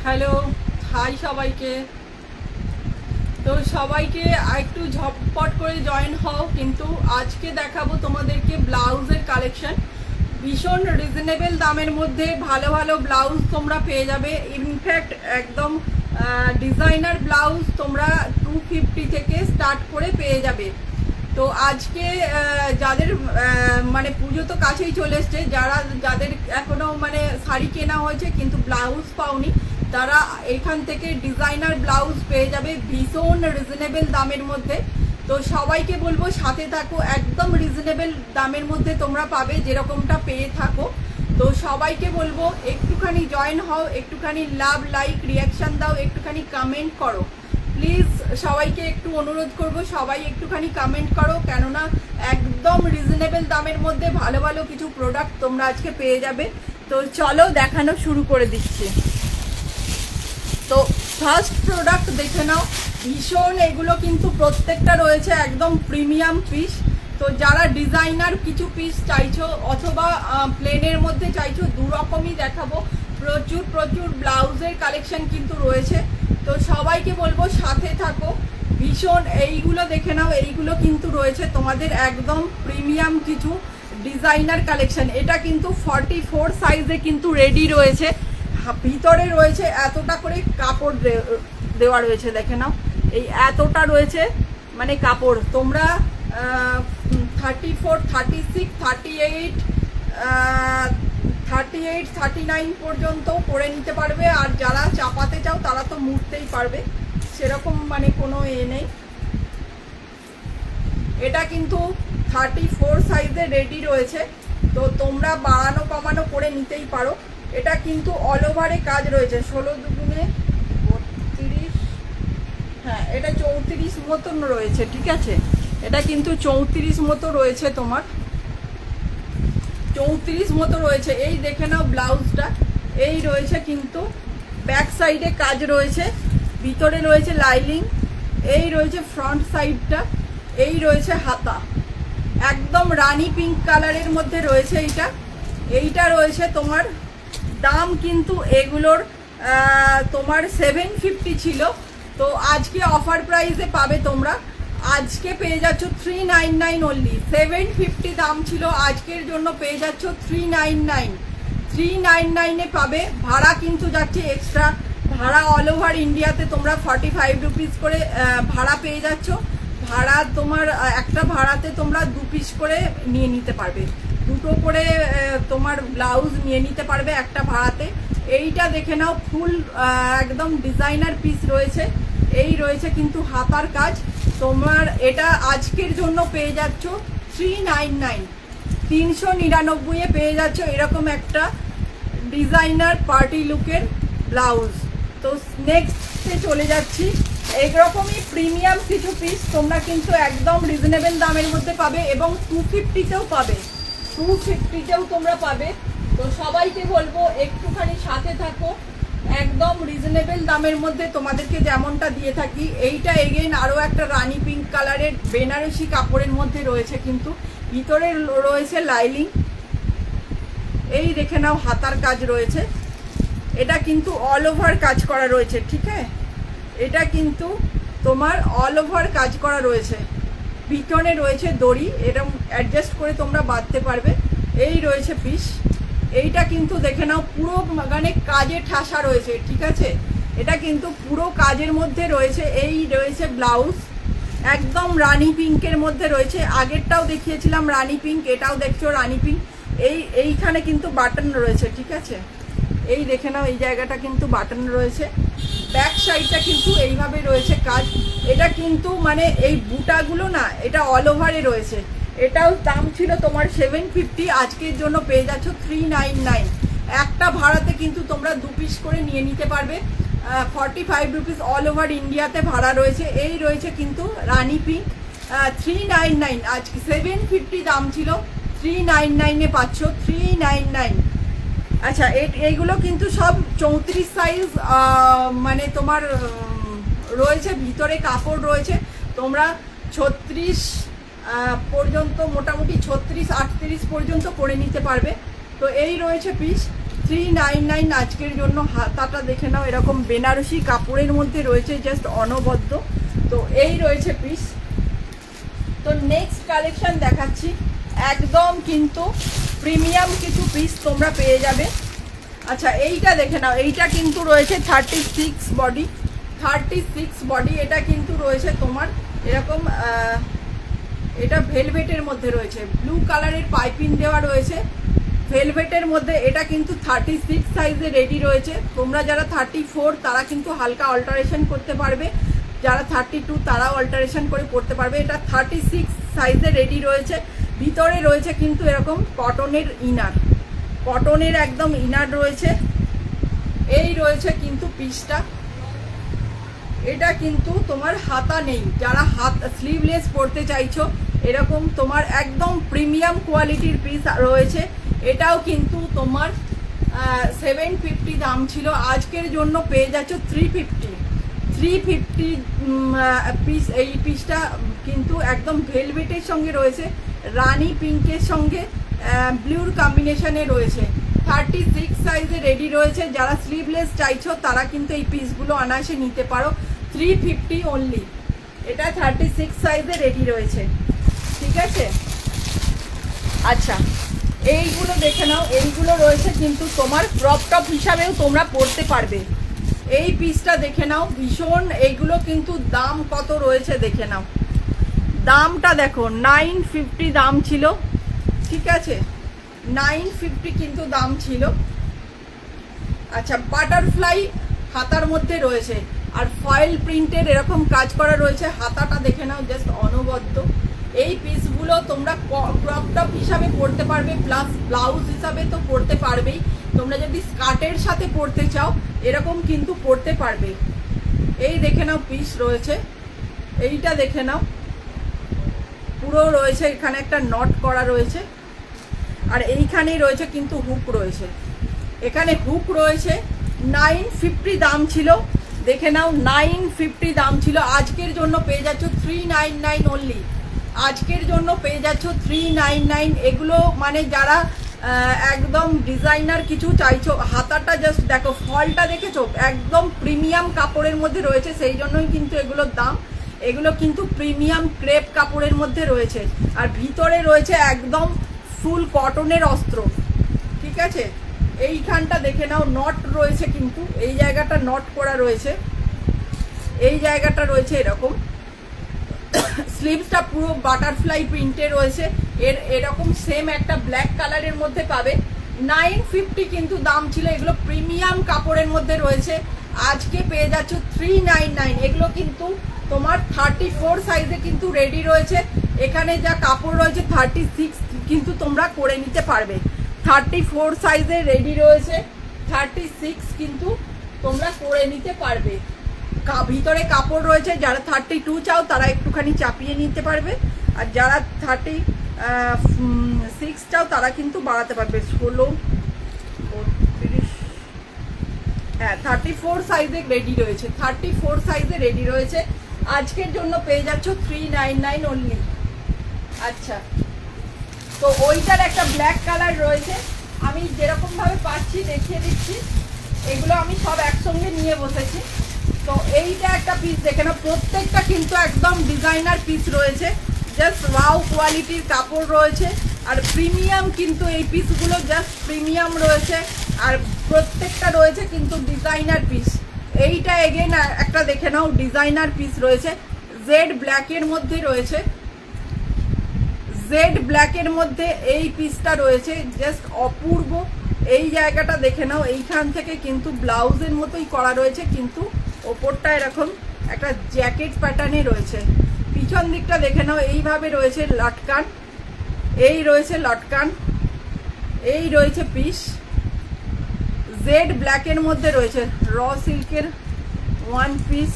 Hello, high সবাইকে। তো সবাইকে একটু ঝটপট করে জয়েন হও, কিন্তু আজকে দেখাবো তোমাদেরকে ব্লাউজের কালেকশন। ভীষণ রিজনেবল দামের মধ্যে ভালো ভালো ব্লাউজ তোমরা পেয়ে যাবে। ইনফ্যাক্ট একদম ডিজাইনার ব্লাউজ তোমরা 250 থেকে স্টার্ট করে পেয়ে যাবে। তো আজকে যাদের মানে পুজো তো কাছেই চলে এসছে, যাদের এখনো মানে শাড়ি কেনা হয়েছে কিন্তু ব্লাউজ পাওনি, তারা এখান থেকে ডিজাইনার ব্লাউজ পেয়ে যাবে ভীষণ রিজনেবল দামের মধ্যে। তো সবাইকে বলবো সাথে থাকো, একদম রিজনেবল দামের মধ্যে তোমরা পাবে যেরকমটা পেয়ে থাকো। তো সবাইকে বলবো একটুখানি জয়েন হও, একটুখানি লাভ, লাইক, রিয়াকশান দাও, একটুখানি কমেন্ট করো প্লিজ। সবাইকে একটু অনুরোধ করব, সবাই একটুখানি কমেন্ট করো, কেননা একদম রিজনেবল দামের মধ্যে ভালো ভালো কিছু প্রোডাক্ট তোমরা আজকে পেয়ে যাবে। তো চলো দেখানো শুরু করে দিচ্ছি। তো ফার্স্ট প্রোডাক্ট দেখে নাও, ভীষণ এগুলো কিন্তু প্রত্যেকটা রয়েছে একদম প্রিমিয়াম পিস। তো যারা ডিজাইনার কিছু পিস চাইছো অথবা প্লেনের মধ্যে চাইছো, দু রকমই দেখাবো। প্রচুর প্রচুর ব্লাউজের কালেকশন কিন্তু রয়েছে, তো সবাইকে বলবো সাথে থাকো। ভীষণ এইগুলো দেখে নাও, এইগুলো কিন্তু রয়েছে তোমাদের একদম প্রিমিয়াম কিছু ডিজাইনার কালেকশন। এটা কিন্তু 44 সাইজে কিন্তু রেডি রয়েছে। ভিতরে রয়েছে এতটা করে কাপড় দেওয়া রয়েছে, দেখে নাও এই এতটা রয়েছে মানে কাপড়। তোমরা 34, 36, 38, 38, 39 পর্যন্ত পরে নিতে পারবে। আর যারা চাপাতে চাও তারা তো মুড়তেই পারবে, সেরকম মানে কোনো নেই। এটা কিন্তু 34 সাইজে রেডি রয়েছে, তো তোমরা বাড়ানো কমানো করে নিতেই পারো। এটা কিন্তু অল ওভারে কাজ রয়েছে, 16 দুগুণে 32, হ্যাঁ এটা 34 মতন রয়েছে, ঠিক আছে। এটা কিন্তু 34 মতো রয়েছে, তোমার 34 মতো রয়েছে। এই দেখে নাও ব্লাউজটা, এই রয়েছে কিন্তু ব্যাক সাইডে কাজ রয়েছে, ভিতরে রয়েছে লাইনিং, এই রয়েছে ফ্রন্ট সাইডটা, এই রয়েছে হাতা, একদম রানী পিঙ্ক কালারের মধ্যে রয়েছে। এইটা রয়েছে তোমার দাম কিন্তু এগুলোর তোমার 750 ছিল, তো আজকে অফার প্রাইসে পাবে তোমরা। আজকে পেয়ে যাচ্ছ 399 অনলি। 750 দাম ছিল, আজকের জন্য পেয়ে যাচ্ছ 399। 399 পাবে। ভাড়া কিন্তু যাচ্ছে এক্সট্রা ভাড়া, অল ওভার ইন্ডিয়াতে তোমরা 45 রুপিস করে ভাড়া পেয়ে যাচ্ছ। ভাড়া তোমার একটা ভাড়াতে তোমরা 2 পিস করে নিয়ে নিতে পারবে, 2টো করে তোমার ব্লাউজ নিয়ে নিতে পারবে একটা ভাড়াতে। এইটা দেখে নাও, ফুল একদম ডিজাইনার পিস রয়েছে। এই রয়েছে কিন্তু হাতার কাজ। তোমার এটা আজকের জন্য পেয়ে যাচ্ছ 399, 399 পেয়ে যাচ্ছ এরকম একটা ডিজাইনার পার্টি লুকের ব্লাউজ। তো নেক্সটে চলে যাচ্ছি। এইরকমই প্রিমিয়াম কিছু পিস তোমরা কিন্তু একদম রিজনেবল দামের মধ্যে পাবে এবং 250তেও পাবে, 250তেও তোমরা পাবে। তো সবাইকে বলবো একটুখানি সাথে থাকো, একদম রিজনেবল দামের মধ্যে তোমাদেরকে যেমনটা দিয়ে থাকি। এইটা এগেইন আরও একটা রানি পিঙ্ক কালারের বেনারসি কাপড়ের মধ্যে রয়েছে, কিন্তু ভিতরে রয়েছে লাইলিং। এই দেখে নাও হাতার কাজ রয়েছে, এটা কিন্তু অল ওভার কাজ করা রয়েছে, ঠিক আছে? এটা কিন্তু তোমার অল ওভার কাজ করা রয়েছে, পিছনে রয়েছে দড়ি, এরকম অ্যাডজাস্ট করে তোমরা বাঁধতে পারবে। এই রয়েছে পিস। এইটা কিন্তু দেখে নাও পুরো মানে কাজে ঠাসা রয়েছে, ঠিক আছে? এটা কিন্তু পুরো কাজের মধ্যে রয়েছে। এই রয়েছে ব্লাউজ, একদম রানি পিঙ্কের মধ্যে রয়েছে। আগেরটাও দেখিয়েছিলাম রানি পিঙ্ক, এটাও দেখছো রানি পিঙ্ক। এইখানে কিন্তু বাটন রয়েছে, ঠিক আছে? এই দেখে নাও, এই জায়গাটা কিন্তু বাটন রয়েছে। ব্যাক সাইডটা কিন্তু এইভাবে রয়েছে কাজ। এটা কিন্তু মানে এই বুটাগুলো না, এটা অল ওভারে রয়েছে। এটাও দাম ছিল তোমার 750, আজকের জন্য পেয়ে যাচ্ছ 399। একটা ভাড়াতে কিন্তু তোমরা 2 পিস করে নিয়ে নিতে পারবে। 45 রুপিস অল ওভার ইন্ডিয়াতে ভাড়া রয়েছে। এই রয়েছে কিন্তু রানি পিঙ্ক, 399, আজকে 750 দাম ছিল, 399 পাচ্ছ, 399। আচ্ছা, এইগুলো কিন্তু সব 34 সাইজ মানে তোমার রয়েছে, ভিতরে কাপড় রয়েছে। তোমরা 36 পর্যন্ত, মোটামুটি 36-38 পর্যন্ত করে নিতে পারবে। তো এই রয়েছে পিস 399 আজকের জন্য। হাতাটা দেখে নাও, এরকম বেনারসি কাপড়ের মধ্যে রয়েছে, জাস্ট অনবদ্য। তো এই রয়েছে পিস। তো নেক্সট কালেকশন দেখাচ্ছি, একদম কিন্তু প্রিমিয়াম কিছু পিস তোমরা পেয়ে যাবে। আচ্ছা, এইটা দেখে নাও, এইটা কিন্তু রয়েছে 36 বডি, 36 বডি। এটা কিন্তু রয়েছে তোমার এরকম, এটা ভেলভেটের মধ্যে রয়েছে, ব্লু কালারের পাইপিং দেওয়া রয়েছে ভেলভেটের মধ্যে। এটা কিন্তু 36 সাইজে রেডি রয়েছে। তোমরা যারা 34 তারা কিন্তু হালকা অল্টারেশন করতে পারবে, যারা 32 তারাও অল্টারেশন করে পড়তে পারবে। এটা 36 সাইজে রেডি রয়েছে। ভিতরে রয়েছে কিন্তু এরকম কটনের ইনার, কটনের একদম ইনার রয়েছে। এই রয়েছে কিন্তু পিসটা। এটা কিন্তু তোমার হাতা নেই, যারা স্লিভলেস পরতে চাইছো এরকম তোমার একদম প্রিমিয়াম কোয়ালিটির পিস রয়েছে। এটাও কিন্তু তোমার 750 দাম ছিল, আজকের জন্য পেয়ে যাচ্ছ 350 পিস। এই পিসটা কিন্তু একদম ভেলভেটের সঙ্গে রয়েছে, রানি পিঙ্কের সঙ্গে ব্লুর কম্বিনেশনে রয়েছে। 36 সাইজে রেডি রয়েছে। যারা স্লিভলেস চাইছো তারা কিন্তু এই পিসগুলো অনায়াসে নিতে পারো, 350 অনলি। এটা 36 সাইজে রেডি রয়েছে, ঠিক আছে? আচ্ছা, এইগুলো দেখে নাও, এইগুলো রয়েছে কিন্তু তোমার ক্রপ টপ হিসাবেও তোমরা পরতে পারবে। এই পিসটা দেখে নাও, ভীষণ, এইগুলো কিন্তু দাম কত রয়েছে দেখে নাও। দামটা দেখো, 950 দাম ছিল, ঠিক আছে? 950 কিন্তু দাম ছিল। আচ্ছা, বাটারফ্লাই হাতার মধ্যে রয়েছে আর ফয়েল প্রিন্টের এরকম কাজ করা রয়েছে। হাতাটা দেখে নাও, জাস্ট অনবদ্য। এই পিসগুলো তোমরা ক্রপ টপ হিসাবে পরতে পারবে, প্লাস ব্লাউজ হিসাবে তো পরতে পারবেই। তোমরা যদি স্কার্টের সাথে পরতে চাও এরকম কিন্তু পরতে পারবে। এই দেখে নাও পিস রয়েছে, এইটা দেখে নাও, পুরো রয়েছে, এখানে একটা নট করা রয়েছে আর এইখানেই রয়েছে কিন্তু হুক রয়েছে, এখানে হুক রয়েছে। 950 দাম ছিল, দেখে নাও, 950 দাম ছিল। আজকের জন্য পেয়ে যাচ্ছ 399 অনলি, আজকের জন্য পেয়ে যাচ্ছ 399। এগুলো মানে যারা একদম ডিজাইনার কিছু চাইছো, হাতাটা জাস্ট দেখো, ফলটা দেখেছো, একদম প্রিমিয়াম কাপড়ের মধ্যে রয়েছে, সেই জন্যই কিন্তু এগুলোর দাম। এগুলো কিন্তু প্রিমিয়াম ক্রেপ কাপড়ের মধ্যে রয়েছে আর ভিতরে রয়েছে একদম ফুল কটনের অস্ত্র, ঠিক আছে? এইখানটা দেখে নাও নট রয়েছে, কিন্তু এই জায়গাটা নট করা রয়েছে, এই জায়গাটা রয়েছে এরকম। স্লিভসটা পুরো বাটারফ্লাই প্রিন্টে রয়েছে। এরকম সেম একটা ব্ল্যাক কালারের মধ্যে পাবে। 950 কিন্তু দাম ছিল। এগুলো প্রিমিয়াম কাপড়ের মধ্যে রয়েছে। আজকে পেয়ে যাচ্ছ 399। এগুলো কিন্তু তোমার 34 সাইজে কিন্তু রেডি রয়েছে। এখানে যা কাপড় রয়েছে 36 কিন্তু তোমরা করে নিতে পারবে। 34 সাইজে রেডি রয়েছে, 36 কিন্তু তোমরা করে নিতে পারবে। ভিতরে কাপড় রয়েছে। যারা 32 চাও তারা একটুখানি চাপিয়ে নিতে পারবে, আর যারা 36 চাও তারা কিন্তু বাড়াতে পারবে। 16, 32, হ্যাঁ 34 সাইজে রেডি রয়েছে, 34 সাইজে রেডি রয়েছে। আজকের জন্য পেয়ে যাচ্ছ 399 অনলি। আচ্ছা, তো ওইটার একটা ব্ল্যাক কালার রয়েছে, আমি যেরকম ভাবে পাচ্ছি দেখিয়ে দিচ্ছি। এগুলো আমি সব একসঙ্গে নিয়ে বসেছি। তো এইটা একটা পিস দেখে নাও, প্রত্যেকটা কিন্তু একদম ডিজাইনার পিস রয়েছে। জাস্ট ওয়াও কোয়ালিটির কাপড় রয়েছে, আর প্রিমিয়াম কিন্তু এই পিসগুলো জাস্ট প্রিমিয়াম রয়েছে, আর প্রত্যেকটা রয়েছে কিন্তু ডিজাইনার পিস। এইটা এগেন একটা দেখে নাও, ডিজাইনার পিস রয়েছে, জেড ব্ল্যাকের মধ্যে রয়েছে, জেড ব্ল্যাকের মধ্যে এই পিসটা রয়েছে, জাস্ট অপূর্ব। এই জায়গাটা দেখে নাও, এইখান থেকে কিন্তু ব্লাউজের মতোই করা রয়েছে, কিন্তু ওপরটা এরকম একটা জ্যাকেট প্যাটার্নে রয়েছে। পিছন দিকটা দেখে নাও, এইভাবে রয়েছে লটকান, এই রয়েছে লটকান, এই রয়েছে পিস। জেড ব্ল্যাকের মধ্যে রয়েছে, র সিল্কের ওয়ান পিস,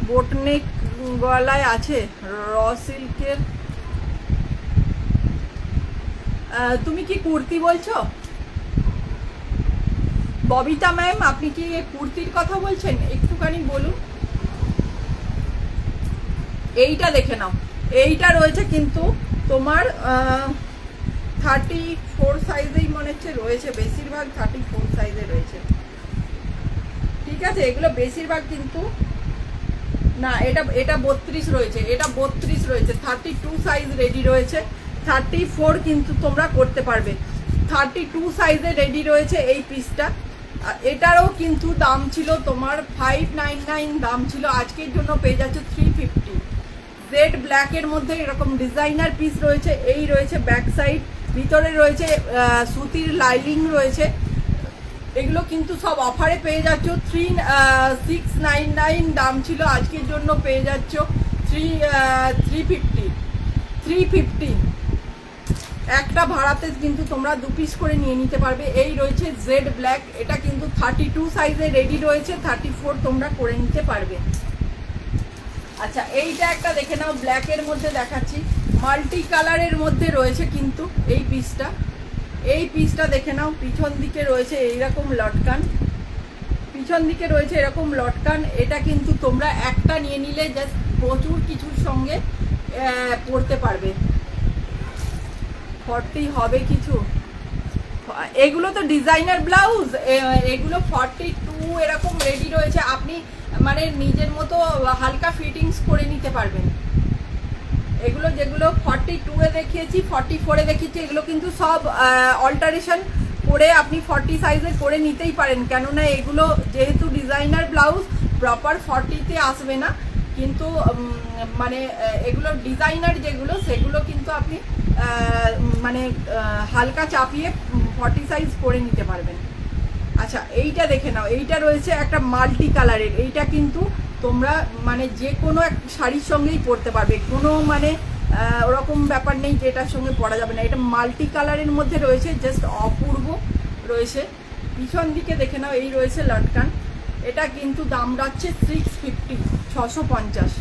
বোটনেক গলায় আছে, র সিল্কের। তুমি কি কুর্তি বলছো ববিতা ম্যাম? আপনি কি কুর্তির কথা বলছেন? একটুখানি বলুন। এইটা দেখে নাও, এইটা রয়েছে কিন্তু তোমার 34 সাইজেই মনে হচ্ছে রয়েছে, বেশিরভাগ 34 সাইজে রয়েছে। ঠিক আছে, এগুলো বেশিরভাগ কিন্তু না, এটা 32 রয়েছে, এটা 32 রয়েছে, 32 সাইজ রেডি রয়েছে, 34 কিন্তু তোমরা করতে পারবে। 32 সাইজে রেডি রয়েছে এই পিসটা। এটারও কিন্তু দাম ছিল তোমার 599 দাম ছিল, আজকের জন্য পেয়ে যাচ্ছে 350। জেড ব্ল্যাকের মধ্যে এরকম ডিজাইনার পিস রয়েছে, এই রয়েছে ব্যাক সাইড, ভিতরে রয়েছে সুতির লাইনিং রয়েছে। এগুলো কিন্তু সব অফারে পেয়ে যাচ্ছ। 699 দাম ছিল, আজকের জন্য পেয়ে যাচ্ছ 350। একটা ভাড়াতে কিন্তু তোমরা 2 পিস করে নিয়ে নিতে পারবে। এই রয়েছে জেড ব্ল্যাক, এটা কিন্তু 32 সাইজে রেডি রয়েছে, 34 তোমরা করে নিতে পারবে। আচ্ছা, এইটা একটা দেখে নাও, ব্ল্যাকের মধ্যে দেখাচ্ছি, মাল্টি কালারের মধ্যে রয়েছে কিন্তু এই পিসটা। এই পিসটা দেখে নাও, পিছন দিকে রয়েছে এইরকম লটকান, পিছন দিকে রয়েছে এরকম লটকান। এটা কিন্তু তোমরা একটা নিয়ে নিলে জাস্ট প্রচুর কিছুর সঙ্গে পরতে পারবে। 40 হবে কিছু, এগুলো তো ডিজাইনার ব্লাউজ, এগুলো 42 এরকম রেডি রয়েছে। আপনি মানে নিজের মতো হালকা ফিটিংস করে নিতে পারবেন। এগুলো যেগুলো 42-এ দেখিয়েছি, 44-এ দেখিয়েছি, এগুলো কিন্তু সব অল্টারেশন করে আপনি 40 সাইজের করে নিতেই পারেন, কেননা এগুলো যেহেতু ডিজাইনার ব্লাউজ প্রপার 40-তে আসবে না, কিন্তু মানে এগুলো ডিজাইনার যেগুলো সেগুলো কিন্তু আপনি মানে হালকা চাপিয়ে 40 সাইজ করে নিতে পারবেন। আচ্ছা, এইটা দেখে নাও, এইটা রয়েছে একটা মাল্টি কালারের। এইটা কিন্তু তোমরা মানে যে কোনো এক শাড়ির সঙ্গেই পরতে পারবে, কোনো মানে ওরকম ব্যাপার নেই যে এটার সঙ্গে পরা যাবে না। এটা মাল্টি কালারের মধ্যে রয়েছে, জাস্ট অপূর্ব রয়েছে। পিছন দিকে দেখে নাও, এই রয়েছে লটকান। এটা কিন্তু দাম রাখছে 650, 650।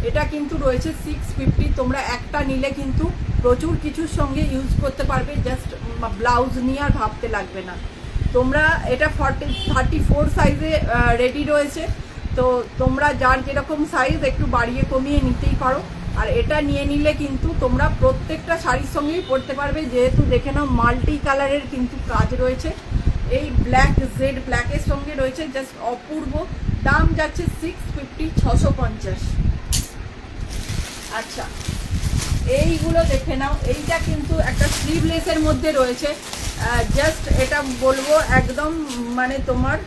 এটা কিন্তু রয়েছে 650। তোমরা একটা নিলে কিন্তু প্রচুর কিছুর সঙ্গে ইউজ করতে পারবে, জাস্ট ব্লাউজ নিয়ে আর ভাবতে লাগবে না। তোমরা এটা 34 সাইজে রেডি রয়েছে, তো তোমরা যার যেরকম সাইজ একটু বাড়িয়ে কমিয়ে নিতেই পারো। আর এটা নিয়ে নিলে কিন্তু তোমরা প্রত্যেকটা শাড়ির সঙ্গেই পরতে পারবে, যেহেতু দেখে নাও মাল্টি কালারের কিন্তু কাজ রয়েছে। এই ব্ল্যাক, জেড ব্ল্যাকের সঙ্গে রয়েছে, জাস্ট অপূর্ব। দাম যাচ্ছে 650, 650। আচ্ছা, এইগুলো দেখে নাও, এইটা কিন্তু একটা স্লিভলেসের মধ্যে রয়েছে, জাস্ট এটা বলবো একদম মানে তোমার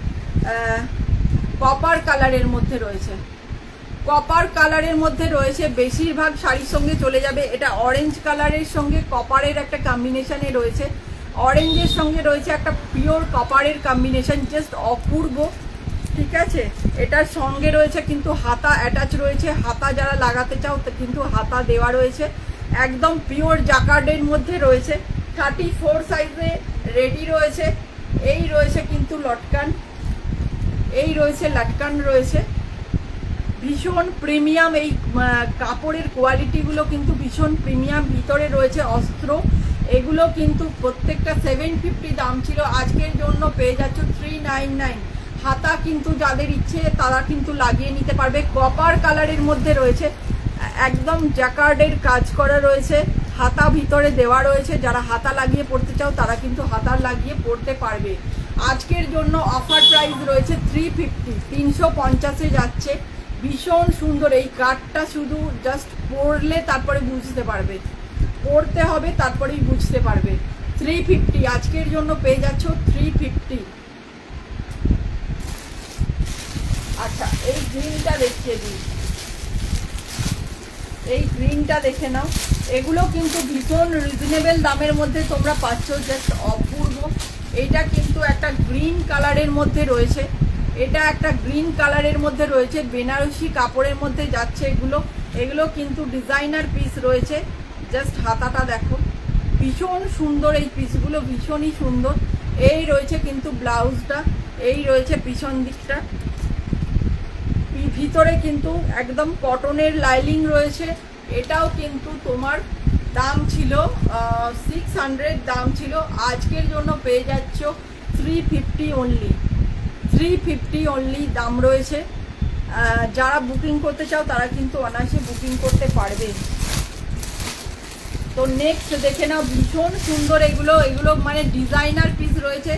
কপার কালারের মধ্যে রয়েছে, কপার কালারের মধ্যে রয়েছে, বেশিরভাগ শাড়ির সঙ্গে চলে যাবে। এটা অরেঞ্জ কালারের সঙ্গে কপারের একটা কম্বিনেশনে রয়েছে, অরেঞ্জের সঙ্গে রয়েছে একটা পিওর কপারের কম্বিনেশন, জাস্ট অপূর্ব। ঠিক আছে, এটার সঙ্গে রয়েছে কিন্তু হাতা অ্যাটাচ রয়েছে, হাতা যারা লাগাতে চাও কিন্তু হাতা দেওয়া রয়েছে, একদম পিওর জাকার্ডের মধ্যে রয়েছে, 34 সাইজে রেডি রয়েছে। এই রয়েছে কিন্তু লটকান, এই রয়েছে লটকান রয়েছে, ভীষণ প্রিমিয়াম। এই কাপড়ের কোয়ালিটিগুলো কিন্তু ভীষণ প্রিমিয়াম। ভিতরে রয়েছে অস্ত্র, এগুলো কিন্তু প্রত্যেকটা 750 দাম ছিল, আজকের জন্য পেয়ে যাচ্ছ 399। হাতা কিন্তু যাদের ইচ্ছে তারা কিন্তু লাগিয়ে নিতে পারবে। কপার কালারের মধ্যে রয়েছে, একদম জ্যাকার্ডের কাজ করা রয়েছে, হাতা ভিতরে দেওয়া রয়েছে। যারা হাতা লাগিয়ে পড়তে চাও তারা কিন্তু হাতা লাগিয়ে পড়তে পারবে। আজকের জন্য অফার প্রাইস রয়েছে 350, 350-এ যাচ্ছে। ভীষণ সুন্দর এই কাটটা, শুধু জাস্ট পরলে তারপরে বুঝতে পারবে, পরতে হবে তারপরেই বুঝতে পারবে। 350 আজকের জন্য পেয়ে যাচ্ছ 350। আচ্ছা, এই গ্রিনটা দেখিয়ে দিই, এই গ্রিনটা দেখে নাও। এগুলো কিন্তু ভীষণ রিজনেবল দামের মধ্যে তোমরা পাচ্ছ, জাস্ট অপূর্ব। এইটা কিন্তু একটা গ্রিন কালারের মধ্যে রয়েছে, এটা একটা গ্রিন কালারের মধ্যে রয়েছে, বেনারসি কাপড়ের মধ্যে যাচ্ছে এগুলো। এগুলো কিন্তু ডিজাইনার পিস রয়েছে, জাস্ট হাতাটা দেখো, ভীষণ সুন্দর এই পিসগুলো, ভীষণই সুন্দর। এই রয়েছে কিন্তু ব্লাউজটা, এই রয়েছে পিছন দিকটা, ভিতরে কিন্তু একদম কটনের লাইনিং রয়েছে। এটাও কিন্তু তোমার দাম ছিল 600, দাম ছিল, আজকের জন্য পেয়ে যাচ্ছ 350 অনলি, 350 অনলি দাম রয়েছে। যারা বুকিং করতে চাও তারা কিন্তু অনায়াসে বুকিং করতে পারবে। তো নেক্সট দেখে নাও, ভীষণ সুন্দর এগুলো, এগুলো মানে ডিজাইনার পিস রয়েছে,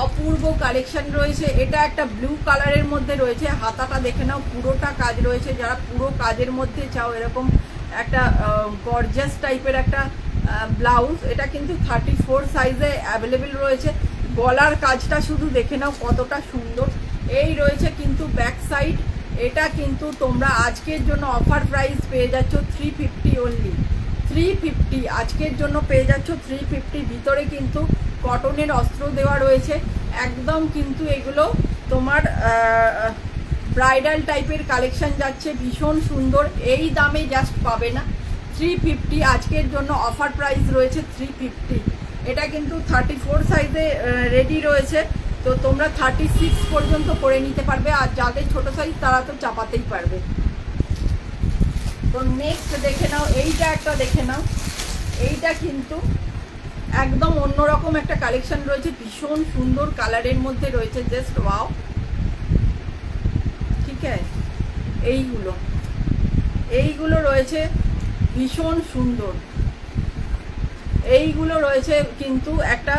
অপূর্ব কালেকশন রয়েছে। এটা একটা ব্লু কালারের মধ্যে রয়েছে, হাতাটা দেখে নাও, পুরোটা কাজ রয়েছে। যারা পুরো কাজের মধ্যে চাও এরকম একটা গর্জাস টাইপের একটা ব্লাউজ, এটা কিন্তু 34 সাইজে অ্যাভেলেবেল রয়েছে। গলার কাজটা শুধু দেখে নাও কতটা সুন্দর। এই রয়েছে কিন্তু ব্যাক সাইড, এটা কিন্তু তোমরা আজকের জন্য অফার প্রাইস পেয়ে যাচ্ছ 350 অনলি, 350 আজকের জন্য পেয়ে যাচ্ছ 350। ভিতরে কিন্তু কটনের অস্ত্র দেওয়া রয়েছে, একদম কিন্তু এগুলো তোমার ব্রাইডাল টাইপের কালেকশন যাচ্ছে, ভীষণ সুন্দর। এই দামে জাস্ট পাবে না, 350 আজকের জন্য অফার প্রাইস রয়েছে 350। এটা কিন্তু 34 সাইজে রেডি রয়েছে, তো তোমরা 36 পর্যন্ত করে নিতে পারবে, আর যাদের ছোট সাইজ তারা তো চাপাতেই পারবে। তো নেক্সট দেখে নাও, এইটা একটা দেখে নাও, এইটা কিন্তু একদম অন্যরকম একটা কালেকশন রয়েছে, ভীষণ সুন্দর কালারের মধ্যে রয়েছে, জাস্ট ওয়াও। ঠিক আছে, এইগুলো রয়েছে ভীষণ সুন্দর, এইগুলো রয়েছে কিন্তু একটা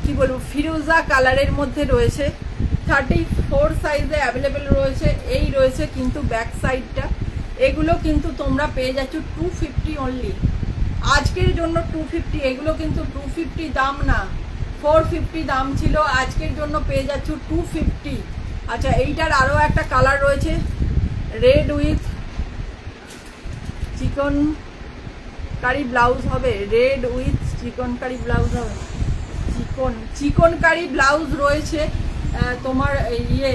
কি বলবো ফিরোজা কালারের মধ্যে রয়েছে, 34 সাইজে অ্যাভেলেবেল রয়েছে। এই রয়েছে কিন্তু ব্যাক সাইডটা, এগুলো কিন্তু তোমরা পেয়ে যাচ্ছ 250 অনলি, আজকের জন্য 250। এগুলো কিন্তু 250 দাম না, 450 দাম ছিল, আজকের জন্য পেয়ে যাচ্ছ 250। আচ্ছা, এইটার আরও একটা কালার রয়েছে, রেড উইথ চিকন কারি ব্লাউজ হবে, রেড উইথ চিকন কারি ব্লাউজ হবে, চিকন কারি ব্লাউজ রয়েছে তোমার ইয়ে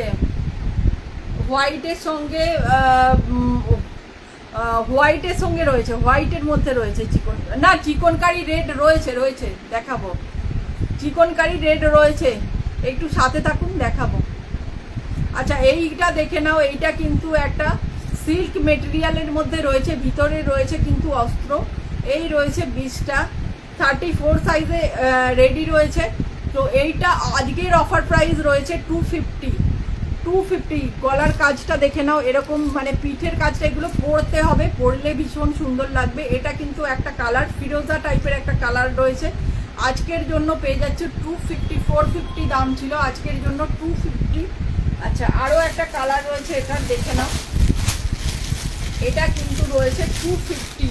হোয়াইটের সঙ্গে, হোয়াইটের সঙ্গে রয়েছে, হোয়াইটের মধ্যে রয়েছে চিকন কারি রেড রয়েছে, দেখাবো। চিকন কারি রেড রয়েছে, একটু সাথে থাকুন দেখাবো। আচ্ছা, এইটা দেখে নাও, এইটা কিন্তু একটা সিল্ক মেটেরিয়ালের মধ্যে রয়েছে, ভিতরে রয়েছে কিন্তু অস্ত্র। এই রয়েছে 20টা, 34 সাইজে রেডি রয়েছে। তো এইটা আজকের অফার প্রাইস রয়েছে 250। গলার কাজটা দেখে নাও, এরকম মানে পিঠের কাজটা, এগুলো পরতে হবে, পরলে ভীষণ সুন্দর লাগবে। এটা কিন্তু একটা কালার ফিরোজা টাইপের একটা কালার রয়েছে, আজকের জন্য পেয়ে যাচ্ছে 250, 450 দাম ছিল, আজকের জন্য 250। আচ্ছা, আরও একটা কালার রয়েছে, এটা দেখে নাও, এটা কিন্তু রয়েছে 250।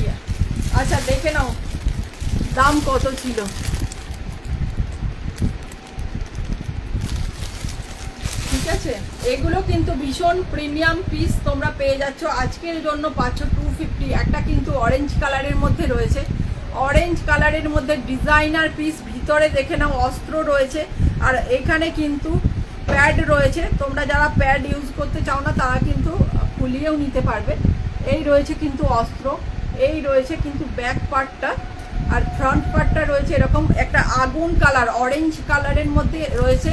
আচ্ছা, দেখে নাও দাম কত ছিল, আছে, এগুলো কিন্তু ভীষণ প্রিমিয়াম পিস তোমরা পেয়ে যাচ্ছ। আজকের জন্য পাচ্ছ 250। একটা কিন্তু অরেঞ্জ কালারের মধ্যে রয়েছে, অরেঞ্জ কালারের মধ্যে ডিজাইনার পিস, ভিতরে দেখে নাও অস্ত্র রয়েছে। আর এখানে কিন্তু প্যাড রয়েছে, তোমরা যারা প্যাড ইউজ করতে চাও না তারা কিন্তু খুলিয়েও নিতে পারবে। এই রয়েছে কিন্তু অস্ত্র, এই রয়েছে কিন্তু ব্যাক পার্টটা, আর ফ্রন্ট পার্টটা রয়েছে এরকম একটা আগুন কালার, অরেঞ্জ কালারের মধ্যে রয়েছে।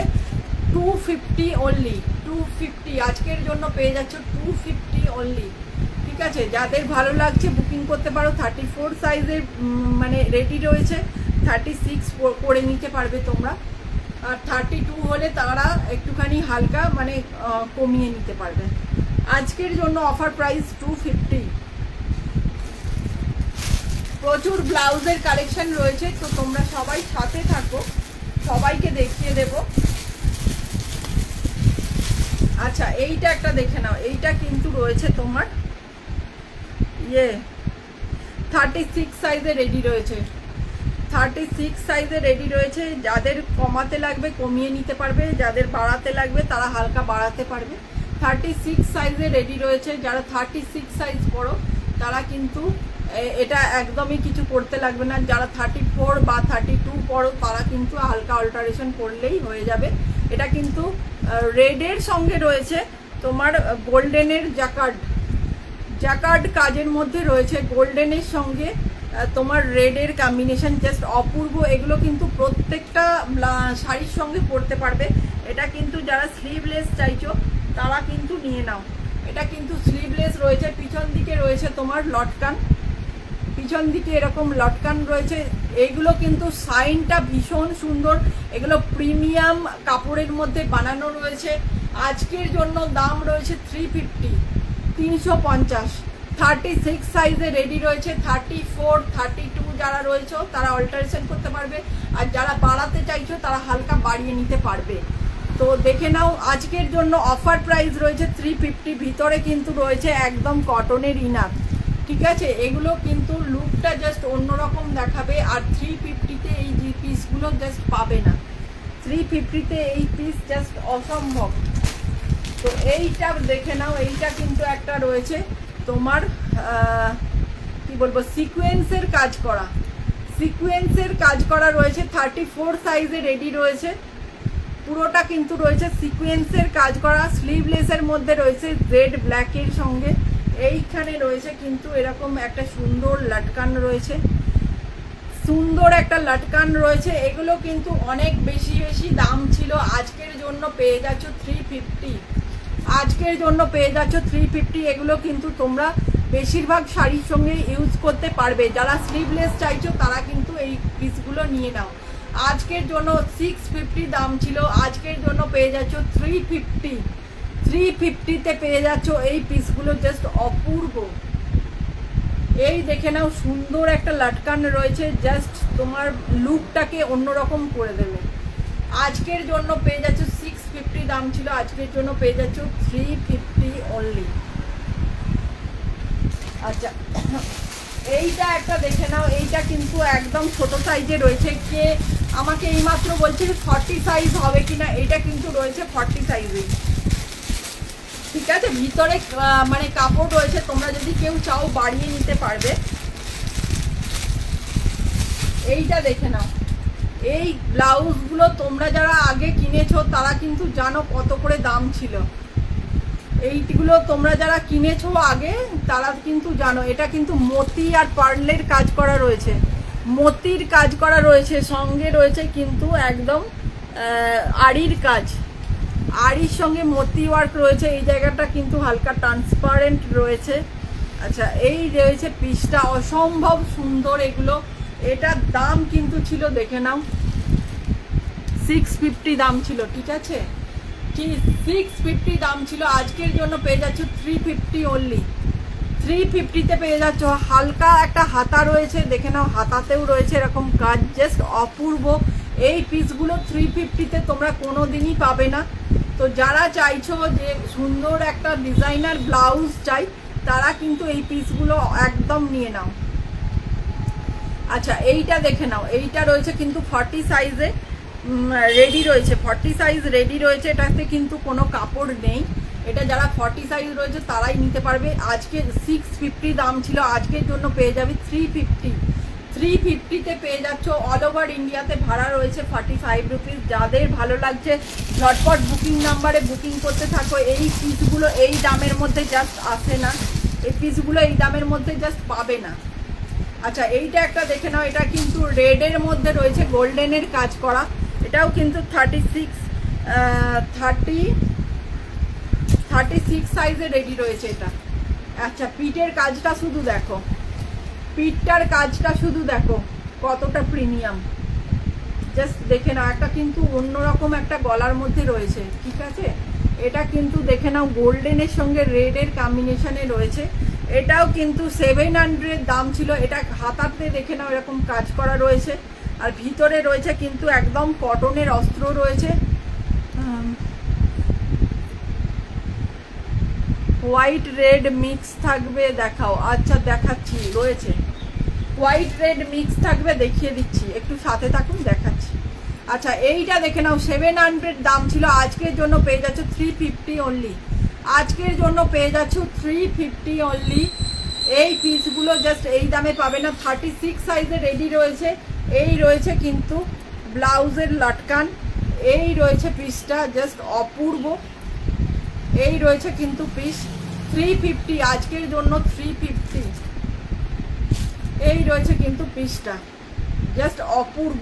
250 অনলি, 250 আজকের জন্য পেয়ে যাচ্ছ 250 অনলি। ঠিক আছে, যাদের ভালো লাগছে বুকিং করতে পারো। 34 সাইজের মানে রেডি রয়েছে, 36 করে নিতে পারবে তোমরা। আর 32 হলে তারা একটুখানি হালকা মানে কমিয়ে নিতে পারবে। আজকের জন্য অফার প্রাইস 250। প্রচুর ব্লাউজের কালেকশন রয়েছে, তো তোমরা সবাই সাথে থাকো, সবাইকে দেখিয়ে দেব। আচ্ছা, এইটা একটা দেখে নাও, এইটা কিন্তু রয়েছে তোমার 36 সাইজে রেডি রয়েছে, 36 সাইজে রেডি রয়েছে। যাদের কমাতে লাগবে কমিয়ে নিতে পারবে, যাদের বাড়াতে লাগবে তারা হালকা বাড়াতে পারবে। 36 সাইজে রেডি রয়েছে। যারা 36 সাইজ পড়ো তারা কিন্তু এটা একদমই কিছু করতে লাগবে না। যারা 34 বা 32 পড়ো তারা কিন্তু হালকা অল্টারেশন করলেই হয়ে যাবে। এটা কিন্তু রেডের সঙ্গে রয়েছে তোমার গোল্ডেনের জ্যাকার্ড কাজের মধ্যে রয়েছে, গোল্ডেনের সঙ্গে তোমার রেডের কম্বিনেশন জাস্ট অপূর্ব। এগুলো কিন্তু প্রত্যেকটা শাড়ির সঙ্গে পরতে পারবে। এটা কিন্তু যারা স্লিভলেস চাইছো তারা কিন্তু নিয়ে নাও। এটা কিন্তু স্লিভলেস রয়েছে, পিছন দিকে রয়েছে তোমার লটকান, পিছন দিকে এরকম লটকান রয়েছে। এইগুলো কিন্তু সাইনটা ভীষণ সুন্দর, এগুলো প্রিমিয়াম কাপড়ের মধ্যে বানানো রয়েছে। আজকের জন্য দাম রয়েছে 350, 350। 36 সাইজে রেডি রয়েছে। 34, 32 যারা রয়েছে তারা অল্টারেশন করতে পারবে, আর যারা বাড়াতে চাইছো তারা হালকা বাড়িয়ে নিতে পারবে। তো দেখে নাও, আজকের জন্য অফার প্রাইস রয়েছে 350। ভিতরে কিন্তু রয়েছে একদম কটনের ইনার। ঠিক আছে, এগুলো কিন্তু লুকটা জাস্ট অন্যরকম দেখাবে। আর 350-তে এই যে পিসগুলো জাস্ট পাবে না, 350-তে এই পিস জাস্ট অসম্ভব। তো এইটা দেখে নাও, এইটা কিন্তু একটা রয়েছে তোমার কি বলবো সিকোয়েন্সের কাজ করা, সিকোয়েন্সের কাজ করা রয়েছে। 34 সাইজে রেডি রয়েছে, পুরোটা কিন্তু রয়েছে সিকোয়েন্সের কাজ করা। স্লিভলেসের মধ্যে রয়েছে রেড ব্ল্যাকের সঙ্গে। এইখানে রয়েছে কিন্তু এরকম একটা সুন্দর লটকান রয়েছে, সুন্দর একটা লটকান রয়েছে। এগুলো কিন্তু অনেক বেশি বেশি দাম ছিল, আজকের জন্য পেয়ে যাচ্ছ 350। আজকের জন্য পেয়ে যাচ্ছ 350। এগুলো কিন্তু তোমরা বেশিরভাগ শাড়ির সঙ্গে ইউজ করতে পারবে। যারা স্লিভলেস চাইছো তারা কিন্তু এই পিসগুলো নিয়ে নাও। আজকের জন্য 650 দাম ছিল, আজকের জন্য পেয়ে যাচ্ছ 350। 350-তে পেয়ে যাচ্ছ এই পিসগুলো জাস্ট অপূর্ব। এই দেখে নাও, সুন্দর একটা লটকান রয়েছে, জাস্ট তোমার লুকটাকে অন্যরকম করে দেবে। আজকের জন্য পেয়ে যাচ্ছ 650 দাম ছিল, আজকের জন্য পেয়ে যাচ্ছ 350 অনলি। আচ্ছা, এইটা একটা দেখে নাও, এইটা কিন্তু একদম ছোট সাইজে রয়েছে। কে আমাকে এইমাত্র বলছিল 40 সাইজ হবে কিনা, এটা কিন্তু রয়েছে 40 সাইজে। ঠিক আছে, ভিতরে মানে কাপড় রয়েছে, তোমরা যদি কেউ চাও বাড়িয়ে নিতে পারবে। এইটা দেখে নাও, এই ব্লাউজগুলো তোমরা যারা আগে কিনেছো তারা কিন্তু জানো কত করে দাম ছিল। এইগুলো তোমরা যারা কিনেছো আগে তারা কিন্তু জানো। এটা কিন্তু মতি আর পার্লের কাজ করা রয়েছে, মতির কাজ করা রয়েছে, সঙ্গে রয়েছে কিন্তু একদম আড়ির কাজ, আড়ির সঙ্গে মতি ওয়ার্ক রয়েছে। এই জায়গাটা কিন্তু হালকা ট্রান্সপারেন্ট রয়েছে। আচ্ছা, এই রয়েছে পিসটা, অসম্ভব সুন্দর এগুলো। এটার দাম কিন্তু ছিল দেখে নাও 650 দাম ছিল। ঠিক আছে, 650 দাম ছিল, আজকের জন্য পেয়ে যাচ্ছ 350 অনলি। 350-তে পেয়ে যাচ্ছ। হালকা একটা হাতা রয়েছে, দেখে নাও, হাতাতেও রয়েছে এরকম কাজ, জাস্ট অপূর্ব। এই পিসগুলো 350-তে তোমরা কোনো দিনই পাবে না। তো যারা চাইছো যে সুন্দর একটা ডিজাইনার ব্লাউজ চাই তারা কিন্তু এই পিসগুলো একদম নিয়ে নাও। আচ্ছা, এইটা দেখে নাও, এইটা রয়েছে কিন্তু 40 সাইজে, রেডি রয়েছে, 40 সাইজ রেডি রয়েছে, এটাতে কিন্তু কোনো কাপড় নেই। এটা যারা 40 সাইজ রয়েছে তারাই নিতে পারবে। আজকে 650 দাম ছিল, আজকের জন্য পেয়ে যাবে 350 পেয়ে যাচ্ছ। অল ওভার ইন্ডিয়াতে ভাড়া রয়েছে 45 রুপিস। যাদের ভালো লাগছে ঝটপট বুকিং নাম্বারে বুকিং করতে থাকো। এই পিসগুলো এই দামের মধ্যে জাস্ট আসে না, এই পিসগুলো এই দামের মধ্যে জাস্ট পাবে না। আচ্ছা, এইটা একটা দেখে নাও, এটা কিন্তু রেডের মধ্যে রয়েছে গোল্ডেনের কাজ করা, এটাও কিন্তু 36 সাইজে রেডি রয়েছে এটা। আচ্ছা, পিঠের কাজটা শুধু দেখো, পিঠটার কাজটা শুধু দেখো কতটা প্রিমিয়াম, জাস্ট দেখে নাও। একটা কিন্তু অন্যরকম একটা গলার মধ্যে রয়েছে, ঠিক আছে। এটা কিন্তু দেখে নাও গোল্ডেনের সঙ্গে রেডের কম্বিনেশনে রয়েছে। এটাও কিন্তু 700 দাম ছিল। এটা হাতাতে দেখে নাও এরকম কাজ করা রয়েছে, আর ভিতরে রয়েছে কিন্তু একদম কটনের অস্ত্র রয়েছে। হোয়াইট রেড মিক্স থাকবে, দেখাও। আচ্ছা দেখাচ্ছি, রয়েছে হোয়াইট রেড মিক্স থাকবে, দেখিয়ে দিচ্ছি, একটু সাথে থাকুন, দেখাচ্ছি। আচ্ছা, এইটা দেখে নাও 700 দাম ছিল, আজকের জন্য পেয়ে যাচ্ছ 350 অনলি। আজকের জন্য পেয়ে যাচ্ছ 350 অনলি। এই পিসগুলো জাস্ট এই দামে পাবে না। 36 সাইজে রেডি রয়েছে। এই রয়েছে কিন্তু ব্লাউজের লটকান, এই রয়েছে পিসটা জাস্ট অপূর্ব। এই রয়েছে কিন্তু পিস 350, আজকের জন্য 350। এই রয়েছে কিন্তু পিসটা জাস্ট অপূর্ব।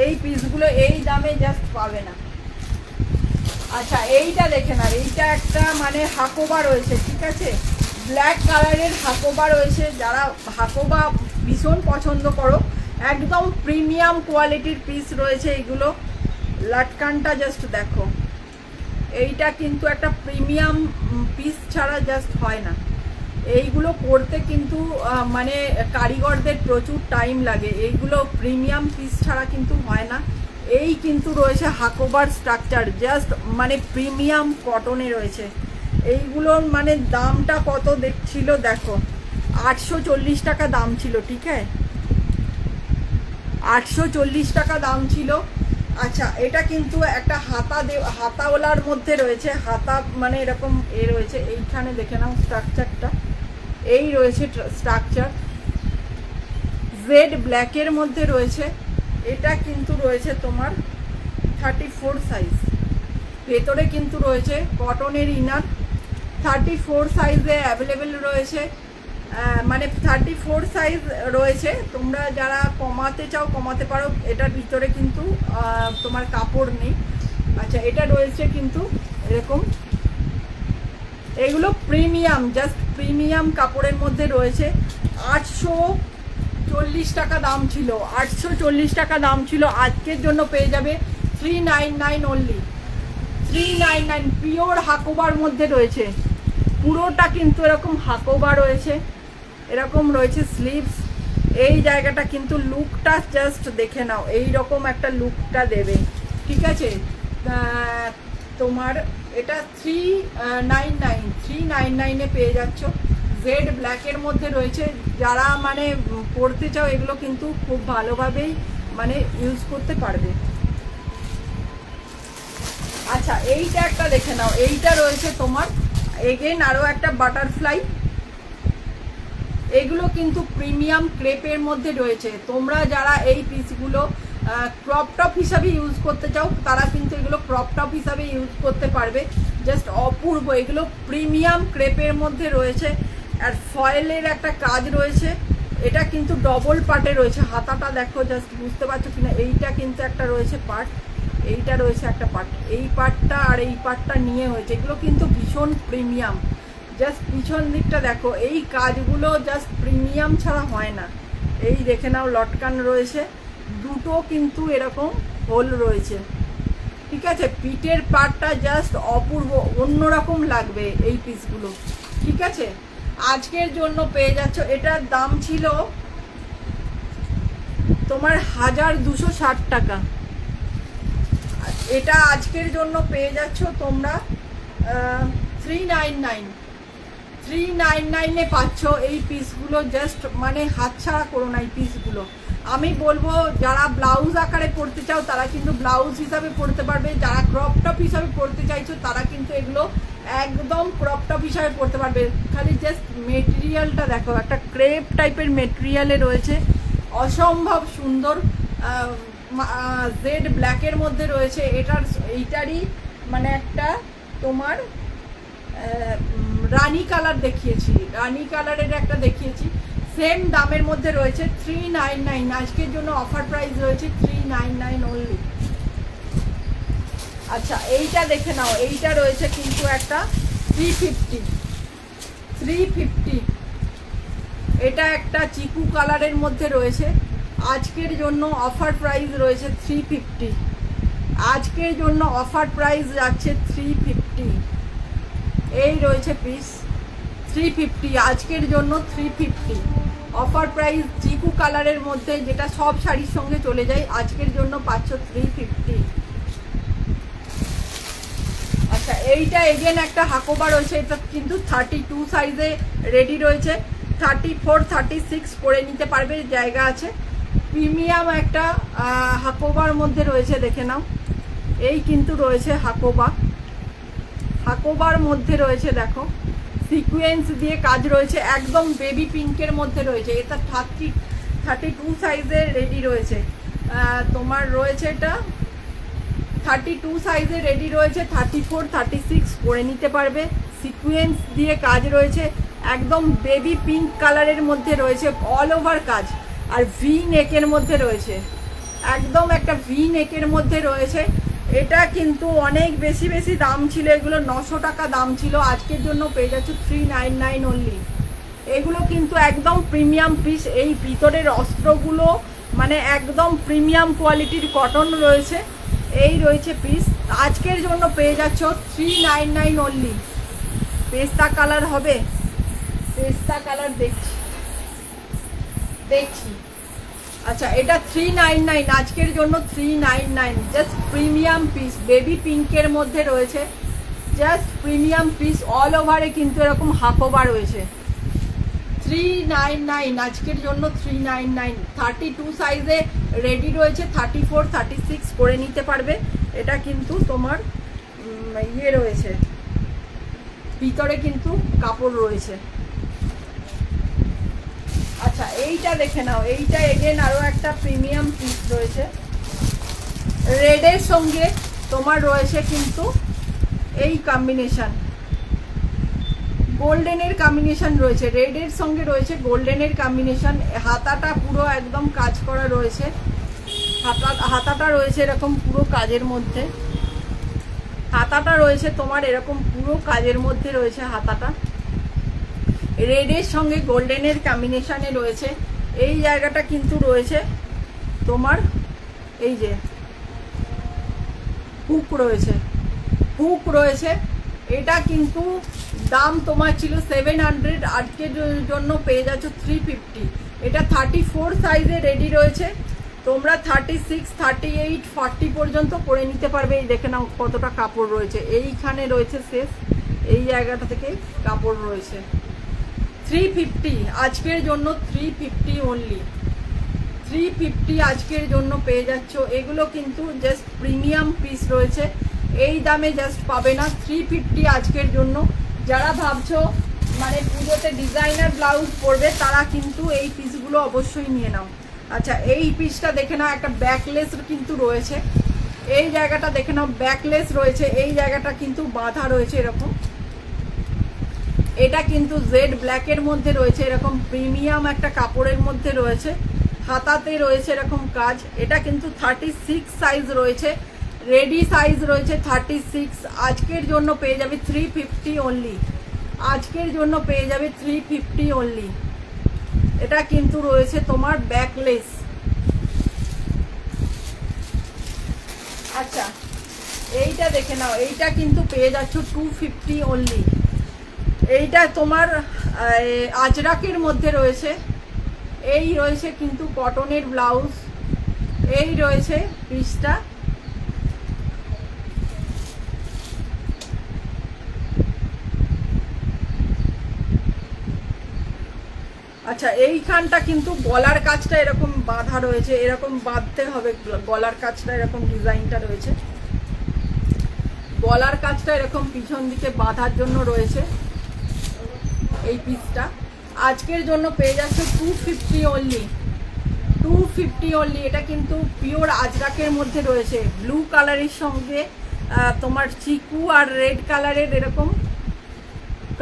এই পিসগুলো এই দামে জাস্ট পাবে না। আচ্ছা, এইটা দেখে না, এইটা একটা মানে হাকোবা রয়েছে, ঠিক আছে, ব্ল্যাক কালারের হাকোবা রয়েছে। যারা হাকোবা ভীষণ পছন্দ করো, একদম প্রিমিয়াম কোয়ালিটির পিস রয়েছে এইগুলো। লটকানটা জাস্ট দেখো, এইটা কিন্তু একটা প্রিমিয়াম পিস ছাড়া জাস্ট হয় না। এইগুলো করতে কিন্তু মানে কারিগরদের প্রচুর টাইম লাগে, এইগুলো প্রিমিয়াম পিস ছাড়া কিন্তু হয় না। এই কিন্তু রয়েছে হাকোবার স্ট্রাকচার, জাস্ট মানে প্রিমিয়াম কটনে রয়েছে। এইগুলোর মানে দামটা কত দেখছিল দেখো, 840 টাকা দাম ছিল, ঠিক আছে, 840 টাকা দাম ছিল। আচ্ছা, এটা কিন্তু একটা হাতাওয়ালার মধ্যে রয়েছে, হাতা মানে এরকম রয়েছে। এইখানে দেখে নাও স্ট্রাকচারটা, এই রয়েছে স্ট্রাকচার, জেড ব্ল্যাকের মধ্যে রয়েছে। এটা কিন্তু রয়েছে তোমার 34 সাইজ, ভেতরে কিন্তু রয়েছে কটনের ইনার। 34 সাইজে অ্যাভেলেবেল রয়েছে, মানে 34 সাইজ রয়েছে। তোমরা যারা কমাতে চাও কমাতে পারো, এটার ভিতরে কিন্তু তোমার কাপড় নেই। আচ্ছা, এটা রয়েছে কিন্তু এরকম, এগুলো প্রিমিয়াম, জাস্ট প্রিমিয়াম কাপড়ের মধ্যে রয়েছে। 840 টাকা দাম ছিল, 840 টাকা দাম ছিল, আজকের জন্য পেয়ে যাবে 399 অনলি, 399। পিওর হাকোবার মধ্যে রয়েছে, পুরোটা কিন্তু এরকম হাকোবা রয়েছে, এরকম রয়েছে স্লিভস। এই জায়গাটা কিন্তু লুকটা জাস্ট দেখে নাও, এই রকম একটা লুকটা দেবে, ঠিক আছে। তোমার এটা 399 পেয়ে যাচ্ছ। জেড ব্ল্যাকের মধ্যে রয়েছে। যারা মানে পরতে চাও এগুলো কিন্তু খুব ভালোভাবেই মানে ইউজ করতে পারবে। আচ্ছা, এইটা একটা দেখে নাও, এইটা রয়েছে তোমার এগেন আরও একটা বাটারফ্লাই। এগুলো কিন্তু প্রিমিয়াম ক্রেপের মধ্যে রয়েছে। তোমরা যারা এই পিসগুলো ক্রপ টপ হিসাবে ইউজ করতে চাও তারা কিন্তু এগুলো ক্রপ টপ হিসাবে ইউজ করতে পারবে, জাস্ট অপূর্ব। এগুলো প্রিমিয়াম ক্রেপের মধ্যে রয়েছে, আর ফয়েলের একটা কাজ রয়েছে। এটা কিন্তু ডবল পার্টে রয়েছে, হাতাটা দেখো, জাস্ট বুঝতে পারছো কিনা। এইটা কিন্তু একটা রয়েছে পার্ট, এইটা রয়েছে একটা পার্ট, এই পার্টটা আর এই পার্টটা নিয়ে হয়েছে। এগুলো কিন্তু ভীষণ প্রিমিয়াম, জাস্ট পিছন দিকটা দেখো, এই কাজগুলো জাস্ট প্রিমিয়াম ছাড়া হয় না। এই দেখে নাও লটকান রয়েছে, দুটো কিন্তু এরকম হোল রয়েছে, ঠিক আছে। পিঠের পার্টটা জাস্ট অপূর্ব, অন্যরকম লাগবে এই পিসগুলো, ঠিক আছে। আজকের জন্য পেয়ে যাচ্ছ, এটার দাম ছিল তোমার 1260 টাকা। এটা আজকের জন্য পেয়ে যাচ্ছ তোমরা 399 পাচ্ছ এই পিসগুলো। জাস্ট মানে হাতছাড়া করো না এই পিসগুলো, আমি বলবো যারা ব্লাউজ আকারে পরতে চাও তারা কিন্তু ব্লাউজ হিসাবে পরতে পারবে, যারা ক্রপ টপ হিসাবে পরতে চাইছো তারা কিন্তু এগুলো একদম ক্রপ টপ হিসাবে পরতে পারবে। খালি জাস্ট মেটেরিয়ালটা দেখো, একটা ক্রেপ টাইপের মেটেরিয়ালে রয়েছে, অসম্ভব সুন্দর। জেড ব্ল্যাকের মধ্যে রয়েছে। এইটারই মানে একটা তোমার রানি কালার দেখিয়েছি, রানি কালারের একটা দেখিয়েছি, সেম দামের মধ্যে রয়েছে 399। আজকের জন্য অফার প্রাইস রয়েছে 399 অনলি। আচ্ছা এইটা দেখে নাও, এইটা রয়েছে কিন্তু একটা 350। এটা একটা চিকু কালারের মধ্যে রয়েছে, আজকের জন্য অফার প্রাইস রয়েছে 350। আজকের জন্য অফার প্রাইস যাচ্ছে 350। এই রয়েছে পিস 350, আজকের জন্য 350 অফার প্রাইস, চিকু কালারের মধ্যে, যেটা সব শাড়ির সঙ্গে চলে যায়। আজকের জন্য পাচ্ছ 350। আচ্ছা এইটা এগেন একটা হাকোবা রয়েছে, এটা কিন্তু 32 সাইজে রেডি রয়েছে, 34 36 পরে নিতে পারবে, জায়গা আছে। প্রিমিয়াম একটা হাকোবার মধ্যে রয়েছে, দেখে নাও। এই কিন্তু রয়েছে হাকোবার মধ্যে রয়েছে, দেখো সিকোয়েন্স দিয়ে কাজ রয়েছে, একদম বেবি পিঙ্কের মধ্যে রয়েছে। এটা 32 সাইজের রেডি রয়েছে, তোমার রয়েছে এটা 32 সাইজে রেডি রয়েছে, 34 36 পরে নিতে পারবে। সিকোয়েন্স দিয়ে কাজ রয়েছে, একদম বেবি পিঙ্ক কালারের মধ্যে রয়েছে, অল ওভার কাজ, আর ভি নেকের মধ্যে রয়েছে, একদম একটা ভি নেকের মধ্যে রয়েছে। এটা কিন্তু অনেক বেশি দাম ছিল, এগুলো 900 টাকা দাম ছিল, আজকের জন্য পেয়ে যাচ্ছ 399 অনলি। এগুলো কিন্তু একদম প্রিমিয়াম পিস, এই ভিতরের অস্ত্রগুলো মানে একদম প্রিমিয়াম কোয়ালিটির কটন রয়েছে। এই রয়েছে পিস, আজকের জন্য পেয়ে যাচ্ছ 399 অনলি। পেস্তা কালার হবে, পেস্তা কালার দেখছি। আচ্ছা এটা 399, আজকের জন্য 399, জাস্ট প্রিমিয়াম পিস, বেবি পিঙ্কের মধ্যে রয়েছে, জাস্ট প্রিমিয়াম পিস, অল ওভারে কিন্তু এরকম হাকোবা রয়েছে। 399 আজকের জন্য 399। 32 সাইজে রেডি রয়েছে, 34 36 করে নিতে পারবে। এটা কিন্তু তোমার ইয়ে রয়েছে, ভিতরে কিন্তু কাপড় রয়েছে। আচ্ছা এইটা দেখে নাও, এইটা এগেন আরো একটা প্রিমিয়াম পিস রয়েছে, রেডের সঙ্গে তোমার রয়েছে কিন্তু এই কম্বিনেশন, গোল্ডেনের কম্বিনেশন রয়েছে, রেডের সঙ্গে রয়েছে গোল্ডেনের কম্বিনেশন। হাতাটা পুরো একদম কাজ করা রয়েছে, হাতাটা রয়েছে এরকম পুরো কাজের মধ্যে, হাতাটা রয়েছে তোমার এরকম পুরো কাজের মধ্যে রয়েছে হাতাটা, রেডের সঙ্গে গোল্ডেনের কম্বিনেশনে রয়েছে। এই জায়গাটা কিন্তু রয়েছে তোমার এই যে হুক রয়েছে, এটা কিন্তু দাম তোমার ছিল 700, আজকের জন্য পেয়ে যাচ্ছ 350। এটা 34 সাইজে রেডি রয়েছে, তোমরা 36 38 40 পর্যন্ত পরে নিতে পারবে। এই দেখে নাও কতটা কাপড় রয়েছে, এইখানে রয়েছে শেষ, এই জায়গাটা থেকে কাপড় রয়েছে। 350 আজকের জন্য 350 অনলি, 350 আজকের জন্য পেয়ে যাচ্ছ। এগুলো কিন্তু জাস্ট প্রিমিয়াম পিস রয়েছে, এই দামে জাস্ট পাবে না। 350 আজকের জন্য। যারা ভাবছো মানে পুজোতে ডিজাইনার ব্লাউজ পরবে তারা কিন্তু এই পিসগুলো অবশ্যই নিয়ে নাও। আচ্ছা এই পিসটা দেখে নাও, একটা ব্যাকলেস কিন্তু রয়েছে, এই জায়গাটা দেখে নাও ব্যাকলেস রয়েছে, এই জায়গাটা কিন্তু বাঁধা রয়েছে এরকম। এটা কিন্তু জেড ব্ল্যাকের মধ্যে রয়েছে, এরকম প্রিমিয়াম একটা কাপড়ের মধ্যে রয়েছে, হাতাতে রয়েছে এরকম কাজ। এটা কিন্তু 36 সাইজ রয়েছে, রেডি সাইজ রয়েছে 36। আজকের জন্য পেয়ে যাবে 350 অনলি, আজকের জন্য পেয়ে যাবে 350 অনলি। এটা কিন্তু রয়েছে তোমার ব্যাকলেস। আচ্ছা এইটা দেখে নাও, এইটা কিন্তু পেয়ে যাচ্ছ 250 অনলি। এইটা তোমার আজরাকের মধ্যে রয়েছে, এই রয়েছে কিন্তু কটনের ব্লাউজ, এই রয়েছে পিসটা। আচ্ছা, এইখানটা কিন্তু গলার কাজটা এরকম বাঁধা রয়েছে, এরকম বাঁধতে হবে, গলার কাজটা এরকম ডিজাইনটা রয়েছে, গলার কাজটা এরকম পিছন দিকে বাঁধার জন্য রয়েছে এই পিসটা। আজকের জন্য পেয়ে যাচ্ছে 250 অনলি, 250 অনলি। এটা কিন্তু পিওর আজরাকের মধ্যে রয়েছে, ব্লু কালারের সঙ্গে তোমার চিকু আর রেড কালারের এরকম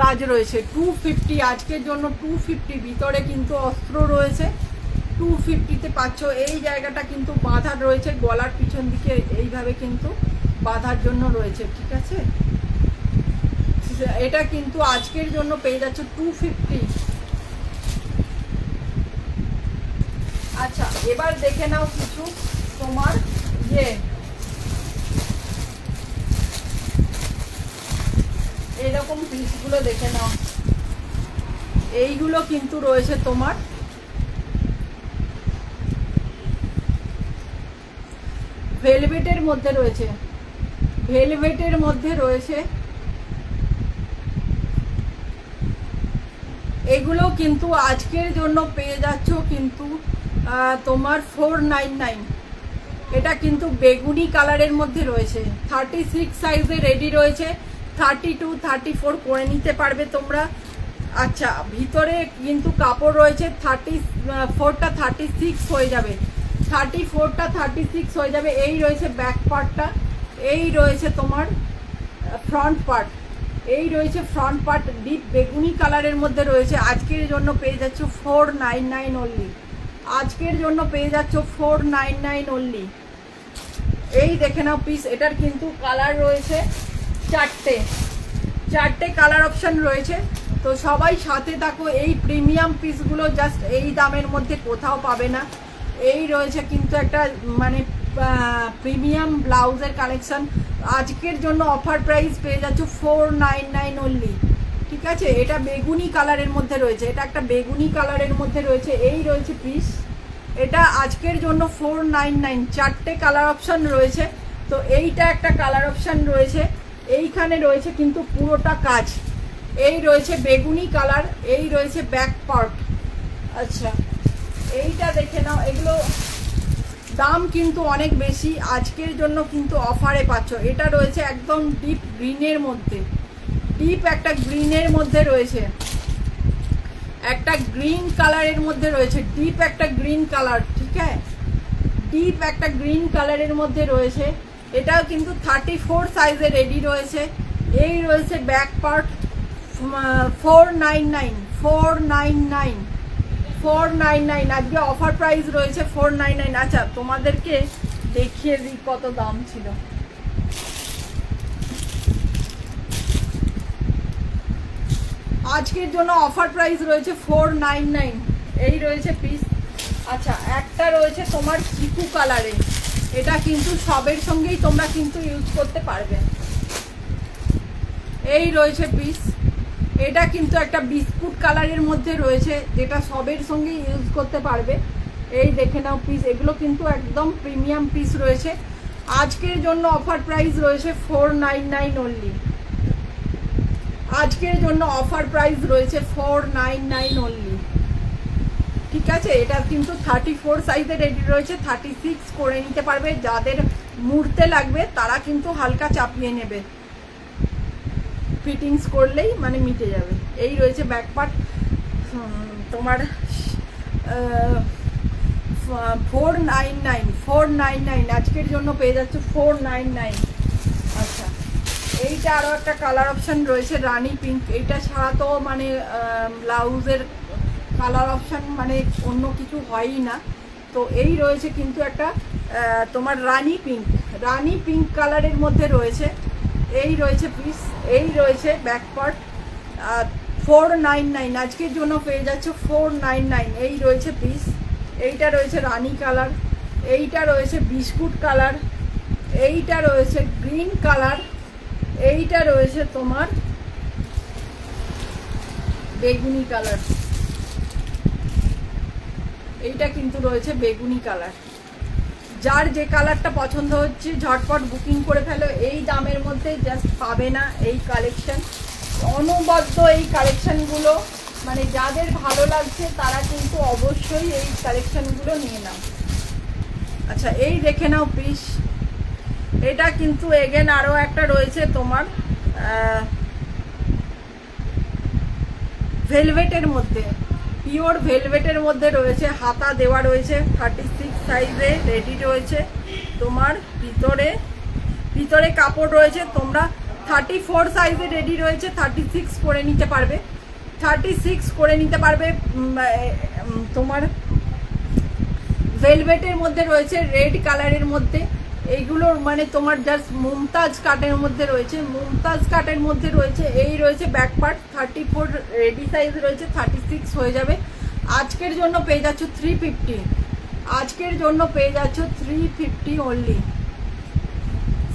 কাজ রয়েছে। 250 আজকের জন্য 250, ভিতরে কিন্তু অস্ত্র রয়েছে। 250-তে পাচ্ছ। এই জায়গাটা কিন্তু বাঁধা রয়েছে, গলার পিছন দিকে এইভাবে কিন্তু বাঁধার জন্য রয়েছে, ঠিক আছে। এটা কিন্তু আজকের জন্য পেয়ে যাচ্ছে 250। আচ্ছা, এবার দেখে নাও কিছু তোমার এইরকম পিসগুলো দেখে নাও। এইগুলো কিন্তু রয়েছে তোমার ভেলভেটের মধ্যে রয়েছে, ভেলভেটের মধ্যে রয়েছে। এগুলো কিন্তু আজকের জন্য পেয়ে যাচ্ছ কিন্তু তোমার 499। এটা কিন্তু বেগুনি কালারের মধ্যে রয়েছে, 36 সাইজে রেডি রয়েছে, 32, 34 করে নিতে পারবে তোমরা। আচ্ছা, ভিতরে কিন্তু কাপড় রয়েছে, 34টা 36 হয়ে যাবে, 34টা 36 হয়ে যাবে। এই রয়েছে ব্যাক পার্টটা, এই রয়েছে তোমার ফ্রন্ট পার্ট, এই রয়েছে ফ্রন্ট পার্ট, ডিপ বেগুনি কালারের মধ্যে রয়েছে। আজকের জন্য পেয়ে যাচ্ছ 499 অনলি, আজকের জন্য পেয়ে যাচ্ছ 499 অনলি। এই দেখে নাও পিস, এটার কিন্তু কালার রয়েছে চারটে কালার অপশন রয়েছে। তো সবাই সাথে থাকো, এই প্রিমিয়াম পিসগুলো জাস্ট এই দামের মধ্যে কোথাও পাবে না। এই রয়েছে কিন্তু একটা মানে প্রিমিয়াম ব্লাউজের কালেকশন, আজকের জন্য অফার প্রাইস পেয়ে যাচ্ছ 499 অনলি, ঠিক আছে। এটা বেগুনি কালারের মধ্যে রয়েছে, এটা একটা বেগুনি কালারের মধ্যে রয়েছে। এই রয়েছে পিস, এটা আজকের জন্য 499, চারটে কালার অপশন রয়েছে। তো এইটা একটা কালার অপশন রয়েছে, এইখানে রয়েছে কিন্তু পুরোটা কাজ। এই রয়েছে বেগুনি কালার, এই রয়েছে ব্যাক পার্ট। আচ্ছা, এইটা দেখে নাও। এগুলো দাম কিন্তু অনেক বেশি, আজকের জন্য কিন্তু অফারে পাচ্ছ। এটা রয়েছে একদম ডিপ গ্রিনের মধ্যে, ডিপ একটা গ্রিনের মধ্যে রয়েছে, একটা গ্রিন কালারের মধ্যে রয়েছে, ডিপ একটা গ্রিন কালার, ঠিক আছে, ডিপ একটা গ্রিন কালারের মধ্যে রয়েছে। এটাও কিন্তু 34 সাইজে রেডি রয়েছে। এই রয়েছে ব্যাক পার্ট, 499 আজকে অফার প্রাইস রয়েছে 499। আচ্ছা, তোমাদেরকে দেখিয়ে দিই কত দাম ছিল। আজকের জন্য অফার প্রাইস রয়েছে 499। এই রয়েছে পিস। আচ্ছা, একটা রয়েছে তোমার চিকু কালারে, এটা কিন্তু সবের সঙ্গেই তোমরা কিন্তু ইউজ করতে পারবে। এই রয়েছে পিস, এটা কিন্তু একটা বিস্কুট কালারের মধ্যে রয়েছে, যেটা সবের সঙ্গে ইউজ করতে পারবে। এই দেখে নাও পিস, এগুলো কিন্তু একদম প্রিমিয়াম পিস রয়েছে। আজকের জন্য অফার প্রাইস রয়েছে 499 অনলি, আজকের জন্য অফার প্রাইস রয়েছে 499 অনলি, ঠিক আছে। এটা কিন্তু 34 সাইজে রেডি রয়েছে, 36 করে নিতে পারবে। যাদের মুড়তে লাগবে তারা কিন্তু হালকা চাপিয়ে নেবে, ফিটিংস করলেই মানে মিটে যাবে। এই রয়েছে ব্যাক পার্ট তোমার 499 আজকের জন্য পেয়ে যাচ্ছে 499। আচ্ছা, এইটা আরও একটা কালার অপশান রয়েছে রানি পিঙ্ক। এইটা ছাড়া তো মানে ব্লাউজের কালার অপশান মানে অন্য কিছু হয়ই না। তো এই রয়েছে কিন্তু একটা তোমার রানি পিঙ্ক কালারের মধ্যে রয়েছে। এই রয়েছে পিস, এই রয়েছে ব্যাক পার্ট, 499 আজকের জন্য পেয়ে যাচ্ছে 499। এই রয়েছে পিস, এইটা রয়েছে রানি কালার, এইটা রয়েছে বিস্কুট কালার, এইটা রয়েছে গ্রিন কালার, এইটা রয়েছে তোমার বেগুনি কালার, এইটা কিন্তু রয়েছে বেগুনি কালার। যার যে কালারটা পছন্দ হচ্ছে ঝটপট বুকিং করে ফেলো। এই দামের মধ্যে জাস্ট পাবে না এই কালেকশন, অনবদ্য এই কালেকশনগুলো মানে যাদের ভালো লাগছে তারা কিন্তু অবশ্যই এই কালেকশনগুলো নিয়ে নাও। আচ্ছা এই দেখে নাও পিস, এটা কিন্তু এগেন আরও একটা রয়েছে তোমার ভেলভেটের মধ্যে, পিওর ভেলভেটের মধ্যে রয়েছে, হাতা দেওয়া রয়েছে, 36 সাইজে রেডি রয়েছে তোমার। ভিতরে কাপড় রয়েছে, তোমরা 34 সাইজে রেডি রয়েছে, 36 করে নিতে পারবে, 36 করে নিতে পারবে। তোমার ভেলভেটের মধ্যে রয়েছে, রেড কালারের মধ্যে, এইগুলোর মানে তোমার জাস্ট মুমতাজ কাটের মধ্যে রয়েছে, মুমতাজ কাটের মধ্যে রয়েছে। এই রয়েছে ব্যাক পার্ট, 34 রেডি সাইজ রয়েছে, 36 হয়ে যাবে। আজকের জন্য পেয়ে যাচ্ছ 350, আজকের জন্য পেয়ে যাচ্ছ 350 অনলি।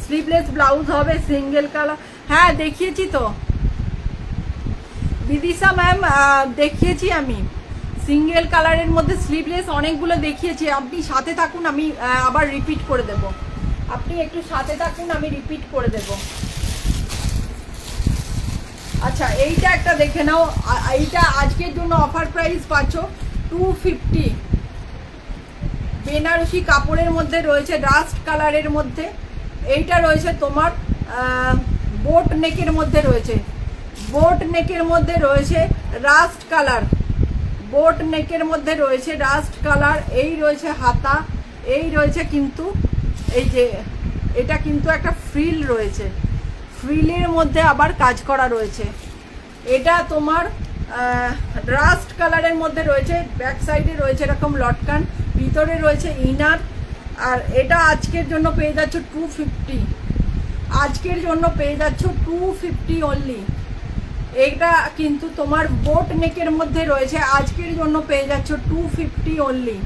স্লিভলেস ব্লাউজ হবে, সিঙ্গেল কালার। হ্যাঁ দেখিয়েছি তো বিদিশা ম্যাম, দেখিয়েছি আমি সিঙ্গেল কালারের মধ্যে স্লিভলেস অনেকগুলো দেখিয়েছি। আপনি সাথে থাকুন, আমি আবার রিপিট করে দেব, আপনি একটু সাথে থাকুন, আমি রিপিট করে দেব। আচ্ছা এইটা একটা দেখে নাও, এইটা আজকের জন্য অফার প্রাইস পাচ্ছ 250। বেনারসি কাপড়ের মধ্যে রয়েছে, ডাস্ট কালারের মধ্যে। এইটা রয়েছে তোমার বোট নেকের মধ্যে রয়েছে, বোট নেকের মধ্যে রয়েছে রাস্ট কালার, বোট নেকের মধ্যে রয়েছে রাস্ট কালার। এই রয়েছে হাতা, এই রয়েছে কিন্তু এই যে এটা কিন্তু একটা ফ্রিল রয়েছে, ফ্রিলের মধ্যে আবার কাজ করা রয়েছে। এটা তোমার রাস্ট কালারের মধ্যে রয়েছে, ব্যাক সাইডে রয়েছে এরকম লটকান, ভিতরে রয়েছে ইনার। আর এটা আজকের জন্য পেয়ে যাচ্ছ 250, আজকের জন্য পেয়ে যাচ্ছ 250 অনলি। এটা কিন্তু তোমার বোট নেকের মধ্যে রয়েছে, আজকের জন্য পেয়ে যাচ্ছ 250 অনলি।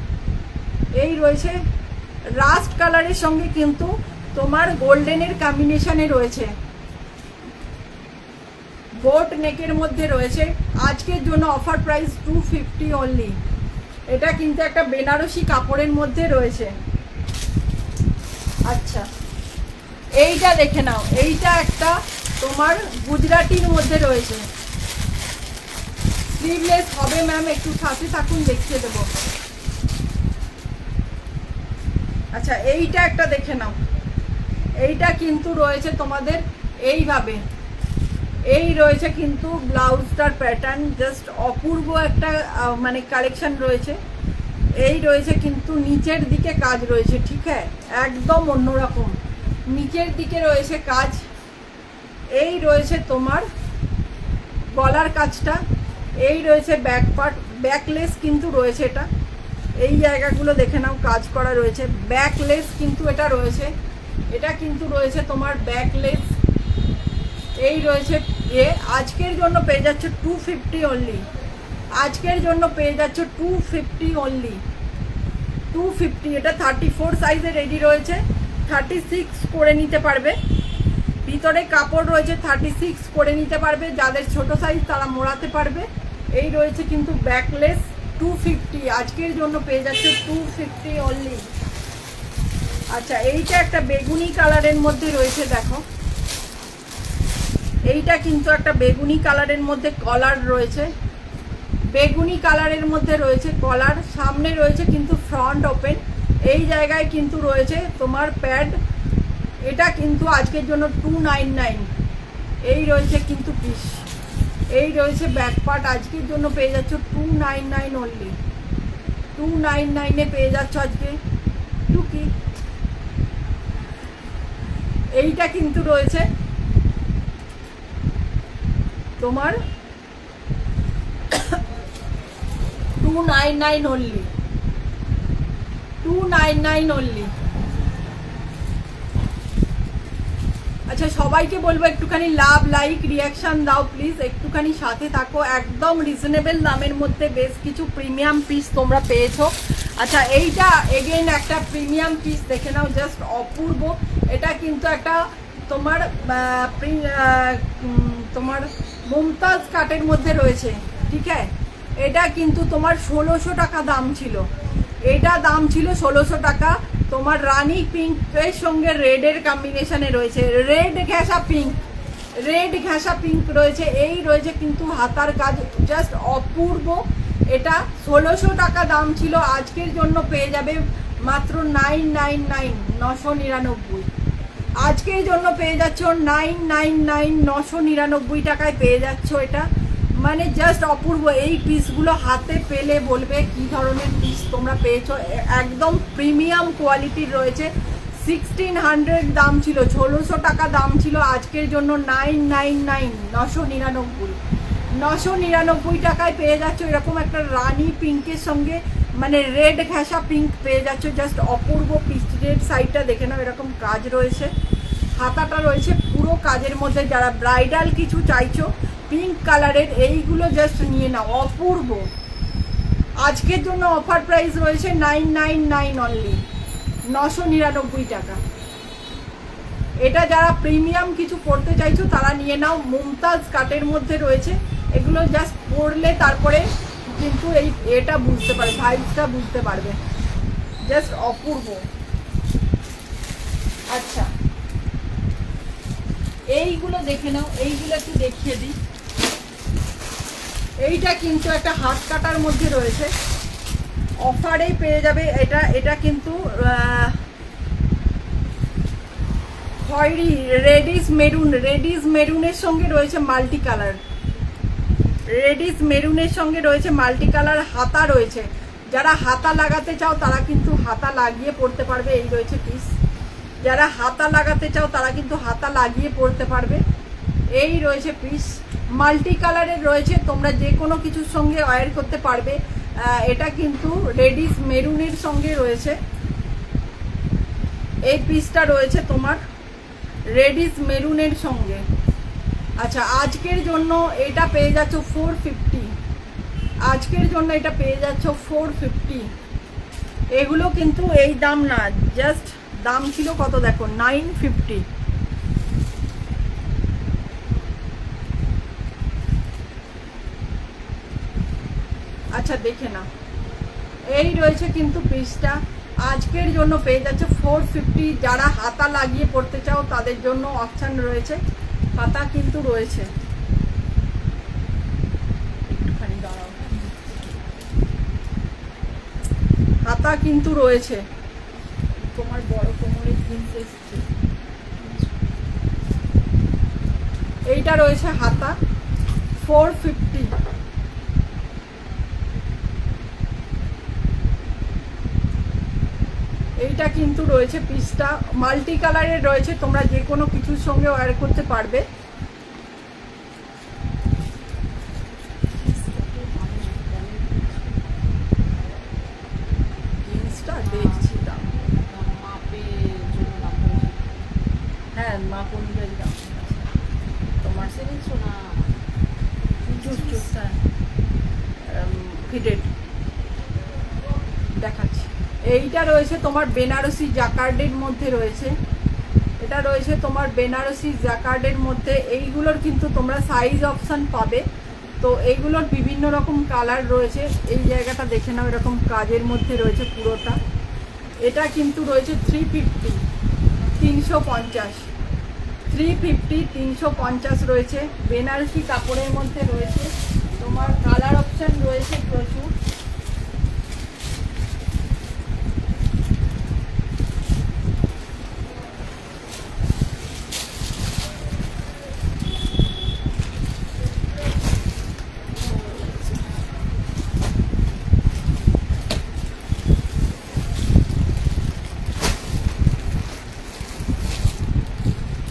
এই রয়েছে রাস্ট কালারের সঙ্গে কিন্তু তোমার গোল্ডেনের কম্বিনেশনে রয়েছে, বোট নেকের মধ্যে রয়েছে, আজকের জন্য অফার প্রাইস 250 অনলি। এটা কিন্তু একটা বেনারসি কাপড়ের মধ্যে রয়েছে। আচ্ছা এইটা দেখে নাও, এইটা একটা তোমার গুজরাটির মধ্যে রয়েছে, স্লিভলেস হবে ম্যাম, একটু সাথে থাকুন দেখিয়ে দেবো। আচ্ছা এইটা একটা দেখে নাও, এইটা কিন্তু রয়েছে তোমাদের এইভাবে, এই রয়েছে কিন্তু ব্লাউজটার প্যাটার্ন, জাস্ট অপূর্ব একটা মানে কালেকশন রয়েছে। এই রয়েছে কিন্তু নিচের দিকে কাজ রয়েছে, ঠিক হ্যাঁ, একদম অন্যরকম নিচের দিকে রয়েছে কাজ। এই রয়েছে তোমার গলার কাজটা, এই রয়েছে ব্যাক পার্ট, ব্যাকলেস কিন্তু রয়েছে এটা, এই জায়গাগুলো দেখে নাও কাজ করা রয়েছে, ব্যাকলেস কিন্তু এটা রয়েছে, এটা কিন্তু রয়েছে তোমার ব্যাকলেস। এই রয়েছে আজকের জন্য পেয়ে যাচ্ছ 250 অনলি, আজকের জন্য পেয়ে যাচ্ছ 250 অনলি, 250। এটা 34 সাইজে রেডি রয়েছে, 36 করে নিতে পারবে। ভিতরে কাপড় রয়েছে, 36 করে নিতে পারবে, যাদের ছোট সাইজ তারা মোড়াতে পারবে। এই রয়েছে কিন্তু ব্যাকলেস, 250, আজকের জন্য পেয়ে যাচ্ছে 250 অনলি। আচ্ছা এইটা একটা বেগুনি কালারের মধ্যে রয়েছে, দেখো এইটা কিন্তু একটা বেগুনি কালারের মধ্যে কলার রয়েছে, বেগুনি কালারের মধ্যে রয়েছে কলার, সামনে রয়েছে কিন্তু ফ্রন্ট ওপেন, এই জায়গায় কিন্তু রয়েছে তোমার প্যাড। এটা কিন্তু আজকের জন্য 299, এই রয়েছে কিন্তু পিস। এই রয়েছে ব্যাক পার্ট, আজকের জন্য পেয়ে যাচ্ছ 299 অনলি, 299-এ পেয়ে যাচ্ছ আজকে। টুকি এইটা কিন্তু রয়েছে তোমার 299 অনলি, 299 অনলি। আচ্ছা সবাইকে বলবো একটুখানি লাভ লাইক রিয়াকশন দাও প্লিজ, একটুখানি সাথে থাকো। একদম রিজনেবল দামের মধ্যে বেশ কিছু প্রিমিয়াম পিস তোমরা পেয়েছো। আচ্ছা এইটা এগেইন একটা প্রিমিয়াম পিস দেখে নাও, জাস্ট অপূর্ব। এটা কিন্তু একটা তোমার তোমার মুমতাজ কাটের মধ্যে রয়েছে, ঠিক আছে। এটা কিন্তু তোমার 1600 টাকা দাম ছিল, এটা দাম ছিল 1600 টাকা। তোমার রানী পিঙ্কের সঙ্গে রেডের কম্বিনেশনে রয়েছে, রেড ঘেঁষা পিঙ্ক। রেড ঘেঁষা পিঙ্ক রয়েছে, এই রয়েছে কিন্তু হাতার কাজ জাস্ট অপূর্ব। এটা 1600 টাকা দাম ছিল, আজকের জন্য পেয়ে যাবে মাত্র 999, 999। আজকের জন্য পেয়ে যাচ্ছ 999, 999 টাকায় পেয়ে যাচ্ছ। এটা মানে জাস্ট অপূর্ব। এই পিসগুলো হাতে পেলে বলবে কি ধরনের পিস তোমরা পেয়েছো। একদম প্রিমিয়াম কোয়ালিটির রয়েছে। 1600 দাম ছিল, 1600 টাকা দাম ছিল, আজকের জন্য 999, 999, 999 টাকায় পেয়ে যাচ্ছ। এরকম একটা রানি পিঙ্কের সঙ্গে মানে রেড ঘেঁষা পিঙ্ক পেয়ে যাচ্ছ, জাস্ট অপূর্ব পিস। রেড সাইডটা দেখে নাও, এরকম কাজ রয়েছে, হাতাটা রয়েছে পুরো কাজের মধ্যে। যারা ব্রাইডাল কিছু চাইছো পিঙ্ক কালারের, এইগুলো জাস্ট নিয়ে নাও, অপূর্ব। আজকের জন্য অফার প্রাইস রয়েছে 999 অনলি, 999 টাকা। এটা যারা প্রিমিয়াম কিছু পড়তে চাইছো তারা নিয়ে নাও। মুমতাজ কাটের মধ্যে রয়েছে, এগুলো জাস্ট পরলে তারপরে কিন্তু এটা বুঝতে পারবে, ভাইবসটা বুঝতে পারবে, জাস্ট অপূর্ব। আচ্ছা, এইগুলো দেখে নাও, এইগুলো একটু দেখিয়ে দিই। এইটা কিন্তু একটা হাত কাটার মধ্যে রয়েছে, অফারেই পেয়ে যাবে এটা। এটা কিন্তু খয়েরি রেডিশ মেরুন, রেডিশ মেরুনের সঙ্গে রয়েছে মাল্টি কালার, রেডিশ মেরুনের সঙ্গে রয়েছে মাল্টি কালার। হাতা রয়েছে, যারা হাতা লাগাতে চাও তারা কিন্তু হাতা লাগিয়ে পড়তে পারবে। এই রয়েছে পিস, যারা হাতা লাগাতে চাও তারা কিন্তু হাতা লাগিয়ে পড়তে পারবে। এই রয়েছে পিস, মাল্টি কালারের রয়েছে, তোমরা যে কোনো কিছুর সঙ্গে ওয়্যার করতে পারবে। এটা কিন্তু রেডিশ মেরুনের সঙ্গে রয়েছে, এই পিসটা রয়েছে তোমার রেডিশ মেরুনের সঙ্গে। আচ্ছা, আজকের জন্য এটা পেয়ে যাচ্ছ 450, আজকের জন্য এটা পেয়ে যাচ্ছ 450। এগুলো কিন্তু এই দাম না, জাস্ট দাম ছিল কত দেখো, 950। আচ্ছা দেখে না, এই রয়েছে কিন্তু পিসটা, আজকের জন্য পেয়ে যাচ্ছে 450। যারা হাতা লাগিয়ে পড়তে চাও তাদের জন্য অপশান রয়েছে, হাতা কিন্তু রয়েছে। একটুখানি দাঁড়াও, হাতা কিন্তু রয়েছে। তোমার বড় কোমরের জিন্স এসছে, এইটা রয়েছে হাতা 450। এইটা কিন্তু রয়েছে পিসটা, মাল্টি কালারের রয়েছে, তোমরা যে কোনো কিছুর সঙ্গে ওয়্যার করতে পারবে। জিন্সটা দেখছি দাম, হ্যাঁ মাপ অনুযায়ী দাম। তোমার ফিটেড দেখাচ্ছি। এইটা রয়েছে তোমার বেনারসি জাকার্ডের মধ্যে রয়েছে, এটা রয়েছে তোমার বেনারসি জাকার্ডের মধ্যে। এইগুলোর কিন্তু তোমরা সাইজ অপশান পাবে, তো এইগুলোর বিভিন্ন রকম কালার রয়েছে। এই জায়গাটা দেখে নাও, এরকম কাজের মধ্যে রয়েছে পুরোটা। এটা কিন্তু রয়েছে 350, 350, 350, 350 রয়েছে। বেনারসি কাপড়ের মধ্যে রয়েছে, তোমার কালার অপশান রয়েছে প্রচুর।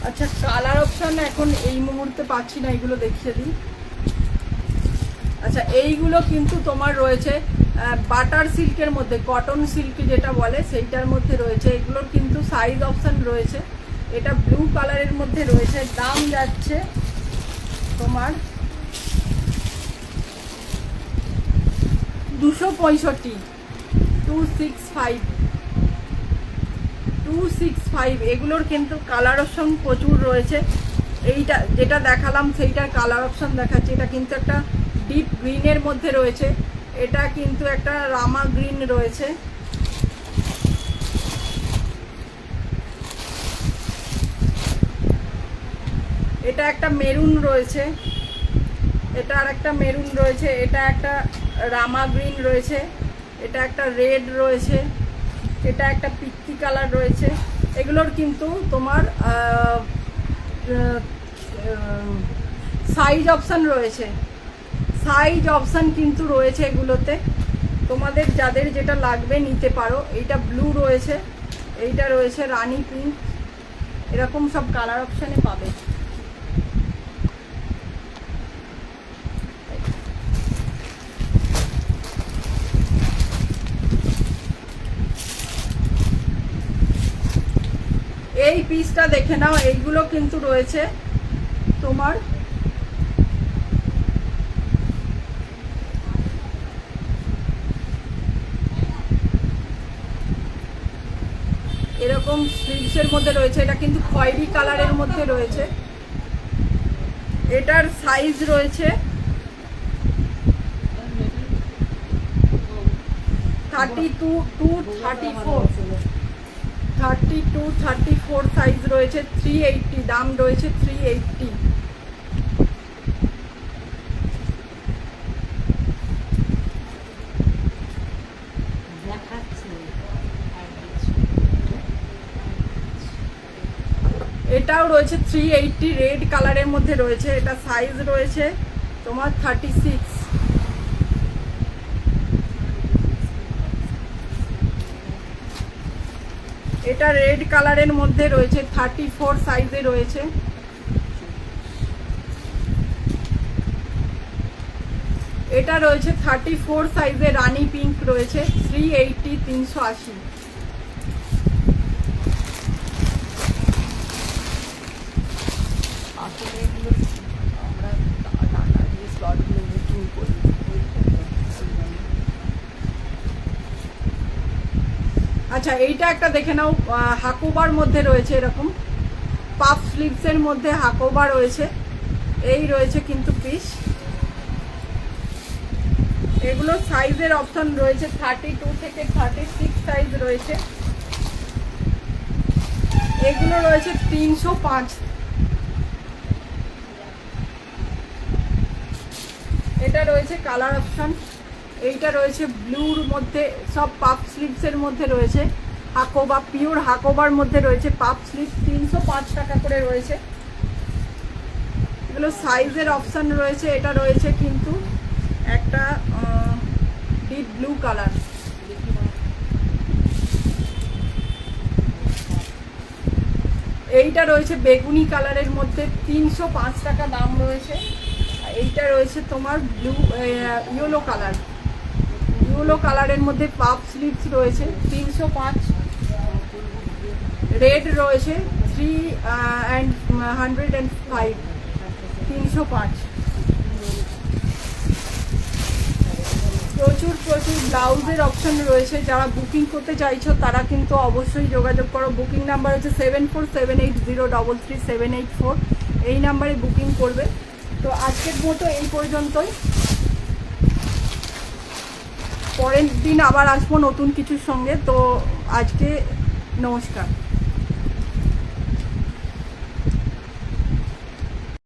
আচ্ছা, কালার অপশান এখন এই মুহূর্তে পাচ্ছি না, এগুলো দেখিয়ে দিই। আচ্ছা, এইগুলো কিন্তু তোমার রয়েছে বাটার সিল্কের মধ্যে, কটন সিল্ক যেটা বলে সেইটার মধ্যে রয়েছে। এগুলোর কিন্তু সাইজ অপশান রয়েছে। এটা ব্লু কালারের মধ্যে রয়েছে, দাম যাচ্ছে তোমার 265, 265, 265। এগুলোর কিন্তু কালার অপশন প্রচুর রয়েছে। এইটা যেটা দেখালাম সেইটার কালার অপশন দেখাচ্ছি। এটা কিন্তু একটা ডিপ গ্রিনের মধ্যে রয়েছে, এটা কিন্তু একটা রামা গ্রিন রয়েছে। এটা একটা মেরুন রয়েছে, এটা আর একটা মেরুন রয়েছে, এটা একটা রামা গ্রিন রয়েছে, এটা একটা রেড রয়েছে, এটা একটা পিঙ্কি কালার রয়েছে। এগুলোর কিন্তু তোমার সাইজ অপশান রয়েছে, সাইজ অপশান কিন্তু রয়েছে এগুলোতে। তোমাদের যাদের যেটা লাগবে নিতে পারো। এইটা ব্লু রয়েছে, এইটা রয়েছে রানি পিঙ্ক, এরকম সব কালার অপশানে পাবে। এই পিসটা দেখে নাও, এইগুলো কিন্তু রয়েছে তোমার এরকম স্লিভসের মধ্যে রয়েছে। এটা কিন্তু খয়েরি কালারের মধ্যে রয়েছে। এটার সাইজ রয়েছে 32 to 34, 32 34 সাইজ রয়েছে। 380 দাম রয়েছে, 380। এটাও রয়েছে 380, রেড কালারের মধ্যে রয়েছে। এটা সাইজ রয়েছে তোমার 36। এটা রেড কালারের মধ্যে রয়েছে, 34 সাইজে রয়েছে। এটা রয়েছে 34 সাইজে, রানি পিঙ্ক রয়েছে, 380, 380। আচ্ছা, এইটা একটা দেখে নাও, হাকোবার মধ্যে রয়েছে, এরকম পাফ স্লিভসের মধ্যে হাকোবা রয়েছে। এই রয়েছে কিন্তু পিস। এগুলো সাইজের অপশন রয়েছে 32 থেকে 36 সাইজ রয়েছে। এগুলো রয়েছে 305। এটা রয়েছে কালার অপশন। এইটা রয়েছে ব্লুর মধ্যে, সব পাফ স্লিভসের মধ্যে রয়েছে, হাকোবা, পিওর হাকোবার মধ্যে রয়েছে পাফ স্লিভ, 305 টাকা করে রয়েছে। এগুলো সাইজের অপশন রয়েছে। এটা রয়েছে কিন্তু একটা ডিপ ব্লু কালার। এইটা রয়েছে বেগুনি কালারের মধ্যে, 305 টাকা দাম রয়েছে। এইটা রয়েছে তোমার ব্লু ইয়েলো কালার, ইয়েলো কালারের মধ্যে পাফ স্লিভস রয়েছে, 305। রেড রয়েছে 305, 305। প্রচুর প্রচুর ব্লাউজের অপশন রয়েছে। যারা বুকিং করতে চাইছো তারা কিন্তু অবশ্যই যোগাযোগ করো। বুকিং নাম্বার হচ্ছে 7478033784। এই নাম্বারে বুকিং করবে। তো আজকের মতো এই পর্যন্তই। পরের দিন আবার আসবো নতুন কিছুর সঙ্গে। তো আজকে নমস্কার।